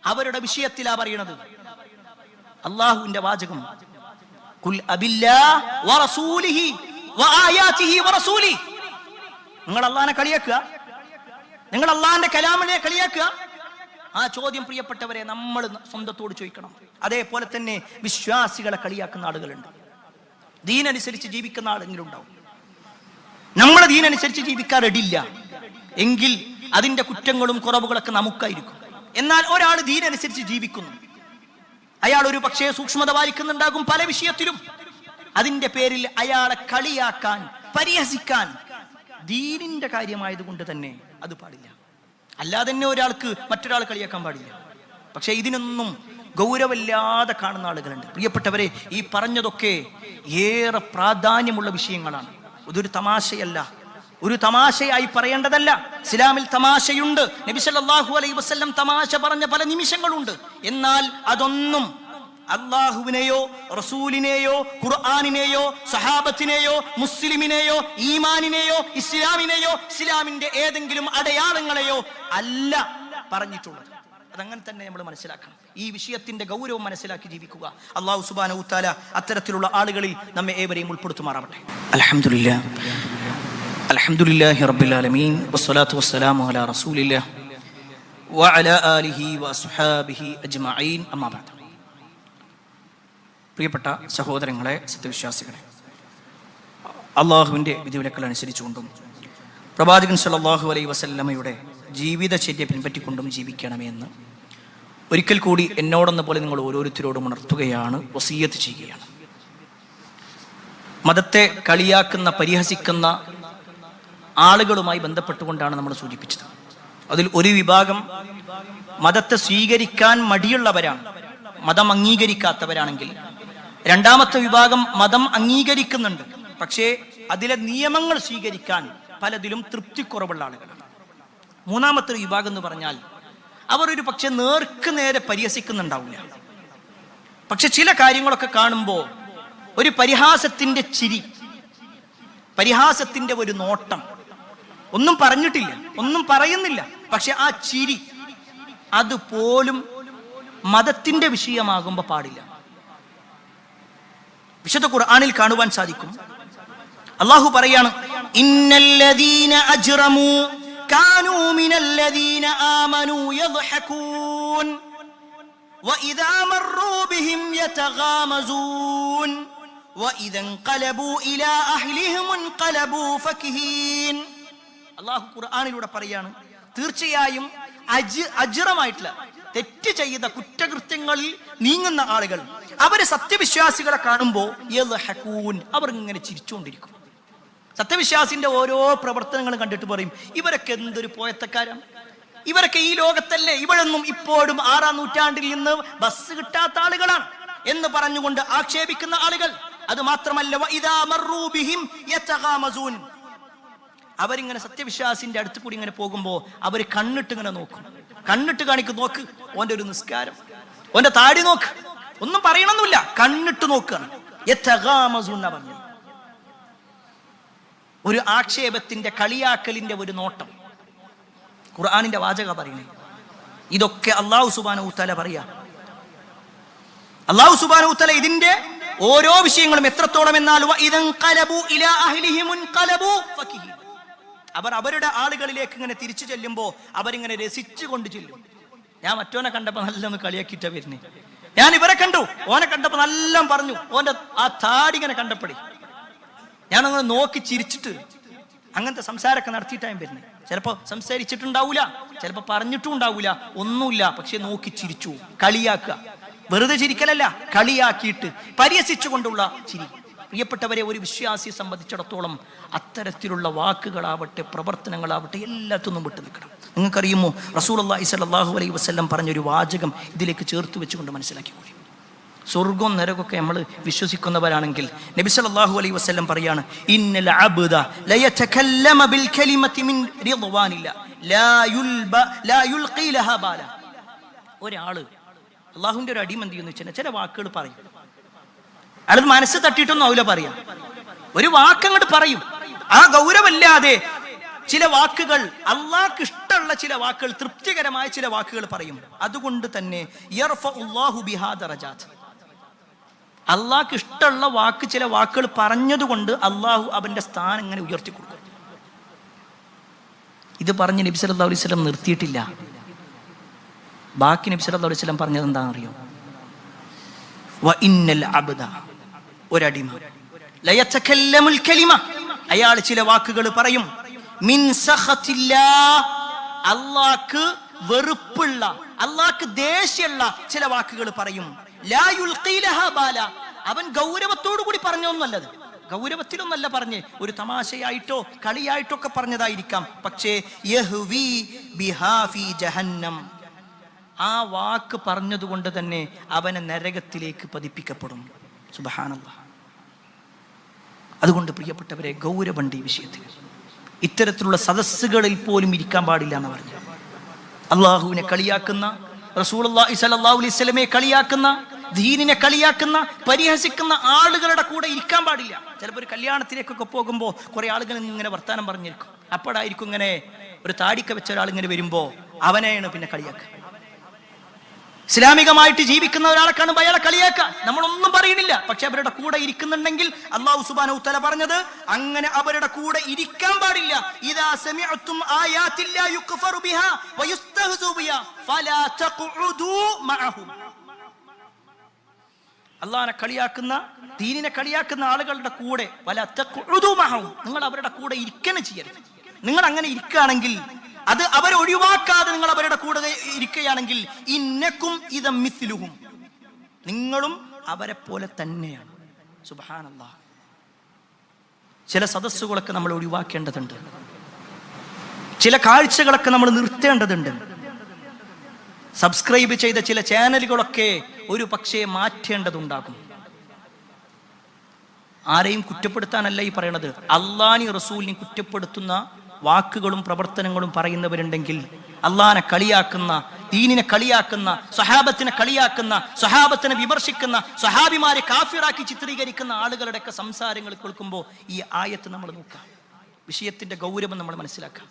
അവരുടെ വിഷയത്തിലാ പറയണത്. അല്ലാഹുവിന്റെ വാചകം, ഖുൽ അബില്ലാഹി വറസൂലിഹി വആയാതിഹി വറസൂലിഹി. നിങ്ങൾ അല്ലാഹനെ കളിയാക്കുക, നിങ്ങൾ അല്ലാഹന്റെ കലാമിനെ കളിയാക്കുക. ആ ചോദ്യം പ്രിയപ്പെട്ടവരെ നമ്മൾ സ്വന്തത്തോട് ചോദിക്കണം. അതേപോലെ തന്നെ വിശ്വാസികളെ കളിയാക്കുന്ന ആളുകളുണ്ട്. ദീനനുസരിച്ച് ജീവിക്കുന്ന ആളുകളും ഉണ്ടാവും. നമ്മൾ ദീനനുസരിച്ച് ജീവിക്കാൻ റെഡിയില്ല എങ്കിൽ അതിന്റെ കുറ്റങ്ങളും കുറവുകളൊക്കെ നമുക്കായിരിക്കും. എന്നാൽ ഒരാൾ ദീനനുസരിച്ച് ജീവിക്കുന്നു, അയാൾ ഒരു പക്ഷേ സൂക്ഷ്മത പാലിക്കുന്നുണ്ടാകും പല വിഷയത്തിലും. അതിന്റെ പേരിൽ അയാളെ കളിയാക്കാൻ, പരിഹസിക്കാൻ ദീനിന്റെ കാര്യമായതുകൊണ്ട് തന്നെ അത് പാടില്ല. അല്ലാതെ തന്നെ ഒരാൾക്ക് മറ്റൊരാൾ കളിയാക്കാൻ പാടില്ല. പക്ഷെ ഇതിനൊന്നും ഗൗരവമില്ലാതെ കാണുന്ന ആളുകളുണ്ട്. പ്രിയപ്പെട്ടവരെ, ഈ പറഞ്ഞതൊക്കെ ഏറെ പ്രാധാന്യമുള്ള വിഷയങ്ങളാണ്. ഇതൊരു തമാശയല്ല, ഒരു തമാശയായി പറയേണ്ടതല്ല. ഇസ്ലാമിൽ തമാശയുണ്ട്. നബി സല്ലല്ലാഹു അലൈഹി വസല്ലം തമാശ പറഞ്ഞ പല നിമിഷങ്ങളുണ്ട്. എന്നാൽ അതൊന്നും അല്ലാഹുവിനെയോ റസൂലിനെയോ ഖുർആനിനെയോ സഹാബത്തിനെയോ മുസ്ലിമിനെയോ ഈമാനിനെയോ ഇസ്ലാമിനെയോ ഇസ്ലാമിന്റെ ഏതെങ്കിലും അടയാളങ്ങളെയോ അല്ല പറഞ്ഞിട്ടുള്ളത്. അതങ്ങനെ തന്നെ നമ്മൾ മനസ്സിലാക്കണം. ഈ വിഷയത്തിന്റെ ഗൗരവം മനസ്സിലാക്കി ജീവിക്കുക. അല്ലാഹു സുബ്ഹാനഹു വ തആല അത്തരത്തിലുള്ള ആളുകളിൽ നമ്മെ ഏവരെയും ഉൾപ്പെടുത്തുമാറാവട്ടെ. അൽഹംദുലില്ലാഹി റബ്ബിൽ ആലമീൻ വസ്സലാത്തു വസ്സലാമു അലാ റസൂലില്ലാഹി വഅലാ ആലിഹി വഅസ്ഹാബിഹി അജ്മഈൻ. അമ്മാ ബഅദ്. പ്രിയപ്പെട്ട സഹോദരങ്ങളെ, സത്യവിശ്വാസികളെ, അള്ളാഹുവിൻ്റെ വിധിവിലക്കൾ അനുസരിച്ചുകൊണ്ടും പ്രവാചകൻ സല്ലല്ലാഹു അലൈഹി വസല്ലമയുടെ ജീവിതചര്യ പിൻപറ്റിക്കൊണ്ടും ജീവിക്കണമേ എന്ന് ഒരിക്കൽ കൂടി എന്നോടെന്ന പോലെ നിങ്ങൾ ഓരോരുത്തരോടും ഉണർത്തുകയാണ്, വസിയ്യത്ത് ചെയ്യുകയാണ്. മതത്തെ കളിയാക്കുന്ന, പരിഹസിക്കുന്ന ആളുകളുമായി ബന്ധപ്പെട്ടുകൊണ്ടാണ് നമ്മൾ സൂചിപ്പിച്ചത്. അതിൽ ഒരു വിഭാഗം മതത്തെ സ്വീകരിക്കാൻ മടിയുള്ളവരാണ്, മതം അംഗീകരിക്കാത്തവരാണെങ്കിൽ. രണ്ടാമത്തെ വിഭാഗം മതം അംഗീകരിക്കുന്നുണ്ട്, പക്ഷേ അതിലെ നിയമങ്ങൾ സ്വീകരിക്കാൻ പലതിലും തൃപ്തിക്കുറവുള്ള ആളുകളാണ്. മൂന്നാമത്തെ വിഭാഗം എന്ന് പറഞ്ഞാൽ അവർ ഒരു പക്ഷെ നേർക്ക് നേരെ പരിഹസിക്കുന്നുണ്ടാവില്ല, പക്ഷെ ചില കാര്യങ്ങളൊക്കെ കാണുമ്പോൾ ഒരു പരിഹാസത്തിന്റെ ചിരി, പരിഹാസത്തിന്റെ ഒരു നോട്ടം, ഒന്നും പറഞ്ഞിട്ടില്ല, ഒന്നും പറയുന്നില്ല, പക്ഷെ ആ ചിരി അതുപോലും മതത്തിന്റെ വിഷയമാകുമ്പോൾ പാടില്ല. വിശുദ്ധ ഖുർആനിൽ കാണുവാൻ സാധിക്കും. അല്ലാഹു പറയാണ്, ഇന്നല്ലദീന അജ്റമൂ കാനൂ മിനല്ലദീന ആമനൂ യദ്ഹകൂൻ വഇദാ മർറൂ ബിഹിം യതഗാമസൂൻ വഇദാ ഇൻഖലബൂ ഇലാ അഹ്ലിഹിം ഇൻഖലബൂ ഫകിഹീൻ. അല്ലാഹു ഖുർആനിലൂടെ പറയാണ്, തീർച്ചയായും അജ്റമായിട്ടുള്ള തെറ്റ് ചെയ്ത കുറ്റകൃത്യങ്ങളിൽ നീങ്ങുന്ന ആളുകൾ അവര് സത്യവിശ്വാസികളെ കാണുമ്പോൾ അവർ ഇങ്ങനെ ചിരിച്ചുകൊണ്ടിരിക്കും. സത്യവിശ്വാസിന്റെ ഓരോ പ്രവർത്തനങ്ങളും കണ്ടിട്ട് പറയും, ഇവരൊക്കെ എന്തൊരു പോയത്തക്കാരാണ്, ഇവരൊക്കെ ഈ ലോകത്തല്ലേ, ഇവരൊന്നും ഇപ്പോഴും 6-ാം നൂറ്റാണ്ടിൽ നിന്ന് ബസ് കിട്ടാത്ത ആളുകളാണ് എന്ന് പറഞ്ഞുകൊണ്ട് ആക്ഷേപിക്കുന്ന ആളുകൾ. അത് മാത്രമല്ല, വഇദാ മർറൂ ബിഹിം യതഗാമസൂൻ, അവരിങ്ങനെ സത്യവിശ്വാസിന്റെ അടുത്ത് കൂടി ഇങ്ങനെ പോകുമ്പോൾ അവര് കണ്ണിട്ട് ഇങ്ങനെ നോക്കും, കണ്ണിട്ട് കാണിക്കും, നോക്ക് ഓന്റെ ഒരു നിസ്കാരം, ഓന്റെ താടി നോക്ക്, ഒന്നും പറയണമെന്നില്ല, കണ്ണിട്ട് നോക്കുകയാണ്. പറഞ്ഞു ഒരു ആക്ഷേപത്തിന്റെ, കളിയാക്കലിന്റെ ഒരു നോട്ടം. ഖുർആനിന്റെ വാചക പറയുന്നത് ഇതൊക്കെ അല്ലാഹു സുബ്ഹാനഹു വ തആല പറയാ. അല്ലാഹു സുബ്ഹാനഹു വ തആല ഇതിന്റെ ഓരോ വിഷയങ്ങളും എത്രത്തോളം എന്നാൽ അവർ അവരുടെ ആളുകളിലേക്ക് ഇങ്ങനെ തിരിച്ചു ചെല്ലുമ്പോൾ അവരിങ്ങനെ രസിച്ചു കൊണ്ട് ചെല്ലും. ഞാൻ മറ്റോനെ കണ്ടപ്പോ നല്ല ഒന്ന് കളിയാക്കിയിട്ടാ വരുന്നേ. ഞാൻ ഇവരെ കണ്ടു, ഓനെ കണ്ടപ്പോ നല്ല പറഞ്ഞു, ഓന്റെ ആ താടി ഇങ്ങനെ കണ്ടപ്പടി ഞാനങ്ങനെ നോക്കി ചിരിച്ചിട്ട് അങ്ങനത്തെ സംസാരമൊക്കെ നടത്തിയിട്ടാണ് വരുന്നത്. ചിലപ്പോ സംസാരിച്ചിട്ടുണ്ടാവൂല, ചിലപ്പോ പറഞ്ഞിട്ടും ഉണ്ടാവൂല, ഒന്നുമില്ല, പക്ഷെ നോക്കി ചിരിച്ചു. കളിയാക്കുക, വെറുതെ ചിരിക്കലല്ല, കളിയാക്കിയിട്ട് പരിഹസിച്ചുകൊണ്ടുള്ള ചിരി. പ്രിയപ്പെട്ടവരെ, ഒരു വിശ്വാസിയെ സംബന്ധിച്ചിടത്തോളം അത്തരത്തിലുള്ള വാക്കുകളാവട്ടെ പ്രവർത്തനങ്ങളാവട്ടെ എല്ലാത്തിനും വിട്ടു നിൽക്കണം. നിങ്ങൾക്കറിയുമോ റസൂലുള്ളാഹി സ്വല്ലല്ലാഹു അലൈഹി വസല്ലം പറഞ്ഞൊരു വാചകം ഇതിലേക്ക് ചേർത്ത് വെച്ചുകൊണ്ട് മനസ്സിലാക്കിക്കൂടി. സ്വർഗവും നരകമൊക്കെ നമ്മൾ വിശ്വസിക്കുന്നവരാണെങ്കിൽ നബി സല്ലല്ലാഹു അലൈഹി വസല്ലം പറയാണ്, ഇന്നൽ അബ്ദ ലയതകല്ലമ ബിൽ കലിമതി മിൻ റിദ്വാനില്ല ലാ യുൽഖി ലഹാ ബാല. ഒരാള് അല്ലാഹുവിന്റെ ഒരു അടിമ എന്ത് ചെയ്യുന്നു വെച്ചാൽ ചില വാക്കുകൾ പറയും. അയാളത് മനസ്സ് തട്ടിയിട്ടൊന്നും ആവില്ല പറയാം, ഒരു വാക്കങ്ങോട്ട് പറയും. ആ ഗൗരവമില്ലാതെ ചില വാക്കുകൾ, അള്ളാഹ്ക്ക് ഇഷ്ടമുള്ള ചില വാക്കുകൾ, തൃപ്തികരമായ ചില വാക്കുകൾ പറയും. അതുകൊണ്ട് തന്നെ യർഫഉല്ലാഹു ബിഹാ ദറജാത്ത്, അള്ളാഹ്ക്ക് ഇഷ്ടമുള്ള വാക്ക് ചില വാക്കുകൾ പറഞ്ഞതുകൊണ്ട് അള്ളാഹു അവന്റെ സ്ഥാനം ഇങ്ങനെ ഉയർത്തി കൊടുക്കും. ഇത് പറഞ്ഞ് നബി സല്ലല്ലാഹു അലൈഹി വസല്ലം നിർത്തിയിട്ടില്ല. ബാക്കി നബി സല്ലല്ലാഹു അലൈഹി വസല്ലം പറഞ്ഞത് എന്താണെന്നറിയോ? വ ഇന്നൽ അബ്ദ, ഒരടിമ, ലയതകല്ലമുൽ കലിമ, അയാൾ ചില വാക്കുകൾ പറയും, മിൻ സഖത്തില്ലാ, അല്ലാഹ്ക്ക് വെറുപ്പുള്ള, അല്ലാഹ്ക്ക് ദേഷ്യമുള്ള ചില വാക്കുകൾ പറയും. ലാ യുൽഖി ലഹാ ബാല, അവൻ ഗൗരവത്തോടു കൂടി പറഞ്ഞൊന്നുമല്ലത്, ഗൗരവത്തിലൊന്നല്ല പറഞ്ഞ്, ഒരു തമാശയായിട്ടോ കളിയായിട്ടോ ഒക്കെ പറഞ്ഞതായിരിക്കാം. പക്ഷേ യഹ്വി ബിഹാ ഫീ ജഹന്നം, ആ വാക്ക് പറഞ്ഞതുകൊണ്ട് തന്നെ അവനെ നരകത്തിലേക്ക് പതിപ്പിക്കപ്പെടും. സുബ്ഹാനല്ലാഹ്. അതുകൊണ്ട് പ്രിയപ്പെട്ടവരെ, ഗൗരവമുണ്ട് ഈ വിഷയത്തിൽ. ഇത്തരത്തിലുള്ള സദസ്സുകളിൽ പോലും ഇരിക്കാൻ പാടില്ല എന്ന് പറഞ്ഞു. അള്ളാഹുവിനെ കളിയാക്കുന്ന, റസൂലുള്ളാഹി സ്വല്ലല്ലാഹു അലൈഹി വസല്ലമയെ കളിയാക്കുന്ന, ദീനിനെ കളിയാക്കുന്ന, പരിഹസിക്കുന്ന ആളുകളുടെ കൂടെ ഇരിക്കാൻ പാടില്ല. ചിലപ്പോൾ ഒരു കല്യാണത്തിലേക്കൊക്കെ പോകുമ്പോൾ കുറെ ആളുകൾ ഇങ്ങനെ വർത്താനം പറഞ്ഞിരിക്കും. അപ്പോഴായിരിക്കും ഇങ്ങനെ ഒരു താടിക്ക വെച്ച ഒരാൾ ഇങ്ങനെ വരുമ്പോൾ അവനെയാണ് പിന്നെ കളിയാക്കുക. ഇസ്ലാമികമായിട്ട് ജീവിക്കുന്ന ഒരാളെ കാണുമ്പോൾ അയാളെ കളിയാക്കാൻ നമ്മളൊന്നും പറയുന്നില്ല. പക്ഷെ അവരുടെ കൂടെ ഇരിക്കുന്നുണ്ടെങ്കിൽ അല്ലാഹു സുബ്ഹാനഹു വ തആല പറഞ്ഞത് അങ്ങനെ അവരുടെ കൂടെ ഇരിക്കാൻ പാടില്ല. ഇദാ സമിഅതും ആയാതില്ലാ യുക്ഫറു ബിഹാ വയുസ്തഹ്സു ബിഹാ ഫലാ തഖഉദു മഅഹും. അല്ലാഹുവിനെ കളിയാക്കുന്ന, ദീനിനെ കളിയാക്കുന്ന ആളുകളുടെ കൂടെ വലാ തഖഉദു മഅഹും, നിങ്ങൾ അവരുടെ കൂടെ ഇരിക്കണേ ചെയ്യരുത്. നിങ്ങൾ അങ്ങനെ ഇരിക്കുകയാണെങ്കിൽ, അത് അവരെ ഒഴിവാക്കാതെ നിങ്ങൾ അവരുടെ കൂടെ ഇരിക്കുകയാണെങ്കിൽ, ഇന്നക്കും ഇദ മിസ്ലുഹും, നിങ്ങളും അവരെ പോലെ തന്നെയാണ്. സുബ്ഹാനല്ലാഹ്. ചില സദസ്സുകളൊക്കെ നമ്മൾ ഒഴിവാക്കേണ്ടതുണ്ട്, ചില കാഴ്ചകളൊക്കെ നമ്മൾ നിർത്തേണ്ടതുണ്ട്. സബ്സ്ക്രൈബ് ചെയ്ത ചില ചാനലുകളൊക്കെ ഒരു പക്ഷേ മാറ്റേണ്ടതുണ്ടാകും. ആരെയും കുറ്റപ്പെടുത്താനല്ല ഈ പറയണത്, അള്ളാഹുവിനെയും റസൂലിനെയും കുറ്റപ്പെടുത്തുന്ന വാക്കുകളും പ്രവർത്തനങ്ങളും പറയുന്നവരുണ്ടെങ്കിൽ, അള്ളാഹിനെ കളിയാക്കുന്ന, ദീനിനെ കളിയാക്കുന്ന, സ്വഹാബത്തിനെ കളിയാക്കുന്ന, സ്വഹാബത്തിനെ വിമർശിക്കുന്ന, സ്വഹാബിമാരെ കാഫിറാക്കി ചിത്രീകരിക്കുന്ന ആളുകളുടെയൊക്കെ സംസാരങ്ങൾ കേൾക്കുമ്പോൾ ഈ ആയത്ത് നമ്മൾ നോക്കാം, വിഷയത്തിന്റെ ഗൗരവം നമ്മൾ മനസ്സിലാക്കാം.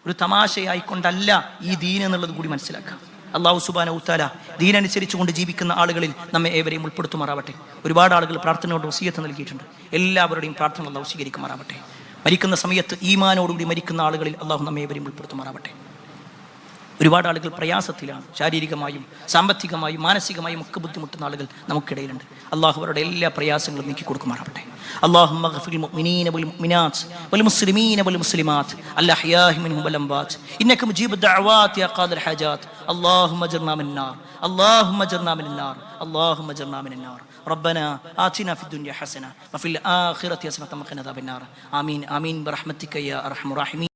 ഒരു തമാശയായിക്കൊണ്ടല്ല ഈ ദീൻ എന്നുള്ളത് കൂടി മനസ്സിലാക്കാം. അല്ലാഹു സുബ്ഹാനഹു വ തആല ദീനനുസരിച്ച് കൊണ്ട് ജീവിക്കുന്ന ആളുകളിൽ നമ്മെ ഏവരെയും ഉൾപ്പെടുത്തുമാറാവട്ടെ. ഒരുപാട് ആളുകൾ പ്രാർത്ഥനയോട് വസിയത്ത് നൽകിയിട്ടുണ്ട്. എല്ലാവരുടെയും പ്രാർത്ഥന അല്ലാഹു സ്വീകരിക്കുമാറാവട്ടെ. മരിക്കുന്ന സമയത്ത് ഈമാനോടുകൂടി മരിക്കുന്ന ആളുകളിൽ അല്ലാഹു നമ്മെ ഏവരെയും ഉൾപ്പെടുത്തുമാറാവട്ടെ. ഒരുപാട് ആളുകൾ പ്രയാസത്തിലാണ്, ശാരീരികമായും സാമ്പത്തികമായും മാനസികമായും ഒക്കെ ബുദ്ധിമുട്ടുന്ന ആളുകൾ നമുക്കിടയിലുണ്ട്. അല്ലാഹു അവരുടെ എല്ലാ പ്രയാസങ്ങളും നീക്കി കൊടുക്കുമാറാവട്ടെ. اللهم اغفر للمؤمنين والمؤمنات والمسلمين والمسلمات الأحياء منهم والأموات إنك مجيب الدعوات يا قاضي الحاجات. اللهم اجرنا من النار، اللهم اجرنا من النار، اللهم اجرنا من النار. ربنا آتنا في الدنيا حسنة وفي الآخرة حسنة وقنا عذاب النار. آمين آمين برحمتك يا أرحم الراحمين.